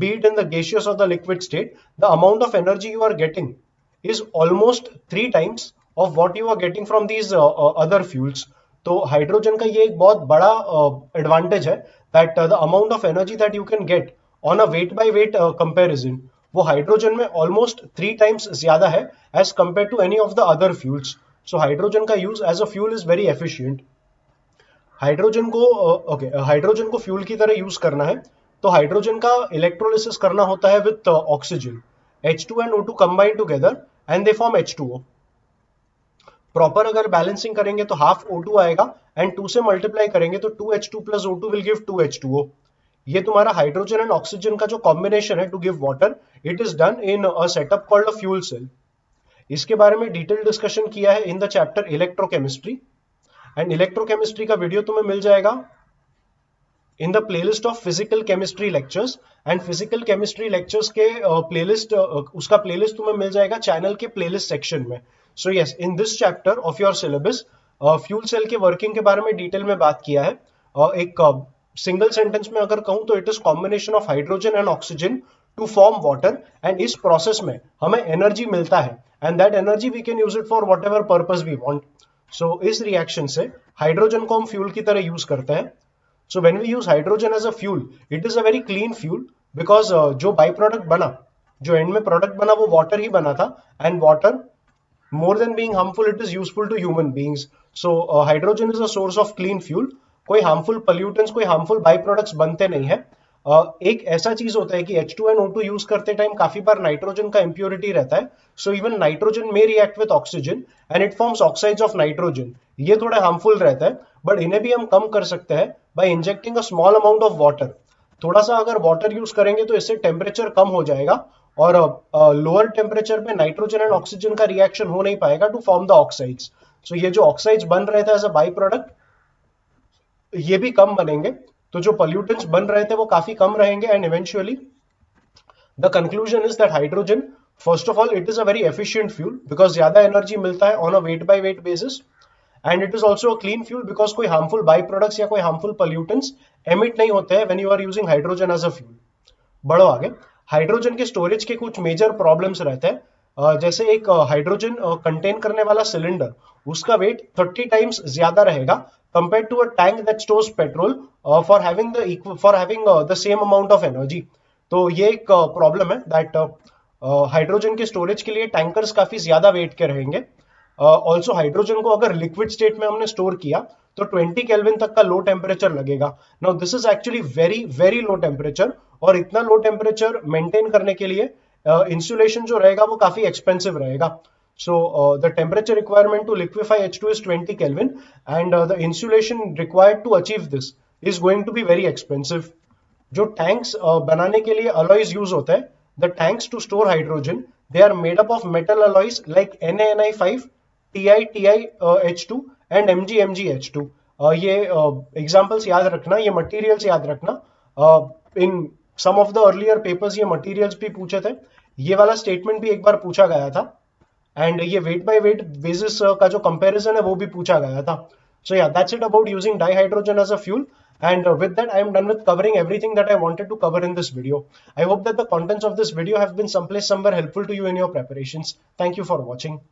be it in the gaseous or the liquid state, the amount of energy you are getting is almost 3 times of what you are getting from these other fuels. तो hydrogen का ये एक बहुत बड़ा advantage है that the amount of energy that you can get on a weight by weight comparison, वो hydrogen में almost 3 times ज्यादा है as compared to any of the other fuels. So hydrogen का use as a fuel is very efficient. Hydrogen को fuel की तरह use करना है तो हाइड्रोजन का इलेक्ट्रोलिसिस करना होता है with oxygen. H2 and O2 combine together and they form H2O. Proper अगर बैलेंसिंग करेंगे तो हाफ O2 आएगा एंड 2 से मल्टीप्लाई करेंगे तो 2H2 plus O2 will give 2H2O. ये तुम्हारा हाइड्रोजन एंड ऑक्सीजन का जो कॉम्बिनेशन है to give water, it is done in a setup called a fuel cell. इसके बारे में डिटेल डिस्कशन किया है in the chapter electrochemistry, and electrochemistry का वीडियो तुम्हें मिल जाएगा in the playlist of physical chemistry lectures. And physical chemistry lectures के प्लेलिस्ट उसका प्लेलिस्ट तुम्हें मिल जाएगा चैनल के प्लेलिस्ट सेक्शन में. So yes, in this chapter of your syllabus fuel cell के वर्किंग के बारे में डिटेल में बात किया है. एक सिंगल सेंटेंस में अगर कहूं तो it is combination of hydrogen and oxygen to form water, and इस प्रोसेस में हमें एनर्जी मिलता है and that energy we can use it for whatever purpose we want. So इस रिएक्शन से हाइड्रोजन को हम फ्यूल की तरह यूज करते हैं. So when we use hydrogen as a fuel, it is a very clean fuel because जो by product बना, जो एंड में प्रोडक्ट बना वो वाटर ही बना था, and water more than being harmful, it is useful to human beings. So hydrogen is a source of clean fuel. कोई harmful pollutants, कोई हार्मफुल बाई प्रोडक्ट्स बनते नहीं है. एक ऐसा चीज होता है कि H2 and O2 यूज करते टाइम काफी बार नाइट्रोजन का इंप्योरिटी रहता है. सो इवन नाइट्रोजन में react with oxygen and it forms oxides of nitrogen. ये थोड़ा हार्मफुल रहता है, बट इन्हें भी हम कम कर सकते हैं by injecting a small amount of water. थोड़ा सा अगर वाटर यूज करेंगे तो इससे टेम्परेचर कम हो जाएगा और लोअर टेम्परेचर पे नाइट्रोजन एंड ऑक्सीजन का रिएक्शन हो नहीं पाएगा टू फॉर्म द ऑक्साइड्स. सो ये जो ऑक्साइड्स बन रहे थे एज अ बाई प्रोडक्ट, ये भी कम बनेंगे, तो जो पोल्यूटेंट्स बन रहे थे वो काफी कम रहेंगे. And eventually the conclusion is that hydrogen, first of all, it is a very efficient fuel because ज्यादा एनर्जी मिलता है on a weight by weight basis, and it is also a clean fuel because कोई harmful by products या कोई harmful pollutants emit नहीं होते हैं when you are using hydrogen as a fuel. बढ़ो आगे. हाइड्रोजन के स्टोरेज के कुछ मेजर प्रॉब्लम्स रहते हैं. जैसे एक हाइड्रोजन कंटेन करने वाला सिलेंडर, उसका वेट 30 टाइम्स ज्यादा रहेगा compare to a tank that stores petrol for having the same amount of energy. तो ये एक प्रॉब्लम है दैट हाइड्रोजन के स्टोरेज के लिए टैंकर्स काफी ज्यादा वेट के रहेंगे. ऑल्सो हाइड्रोजन को अगर लिक्विड स्टेट में हमने स्टोर किया तो 20 केल्विन तक का लो टेम्परेचर लगेगा. Now this is actually very very low temperature, और इतना लो टेम्परेचर मेंटेन करने के लिए इंसुलेशन जो रहेगा वो काफी एक्सपेंसिव रहेगा. So the temperature requirement to liquefy H2 is 20 kelvin and the insulation required to achieve this is going to be very expensive. जो टैंक्स बनाने के लिए अलॉयज यूज होते हैं, the tanks to store hydrogen, they are made up of metal alloys like NaNi5, TiTiH2 and MgMgH2. ये examples याद रखना, ये मटेरियल्स याद रखना. In some of the earlier papers ये मटेरियल्स भी पूछे थे, ये वाला स्टेटमेंट भी एक बार पूछा गया था, एंड ये वेट बाय वेट बेसिस का जो कंपैरिजन है वो भी पूछा गया था. So yeah, that's it about using dihydrogen as a fuel. And with that, I am done with covering everything that I wanted to cover in this video. I hope that the contents of this video have been someplace somewhere helpful to you in your preparations. Thank you for watching.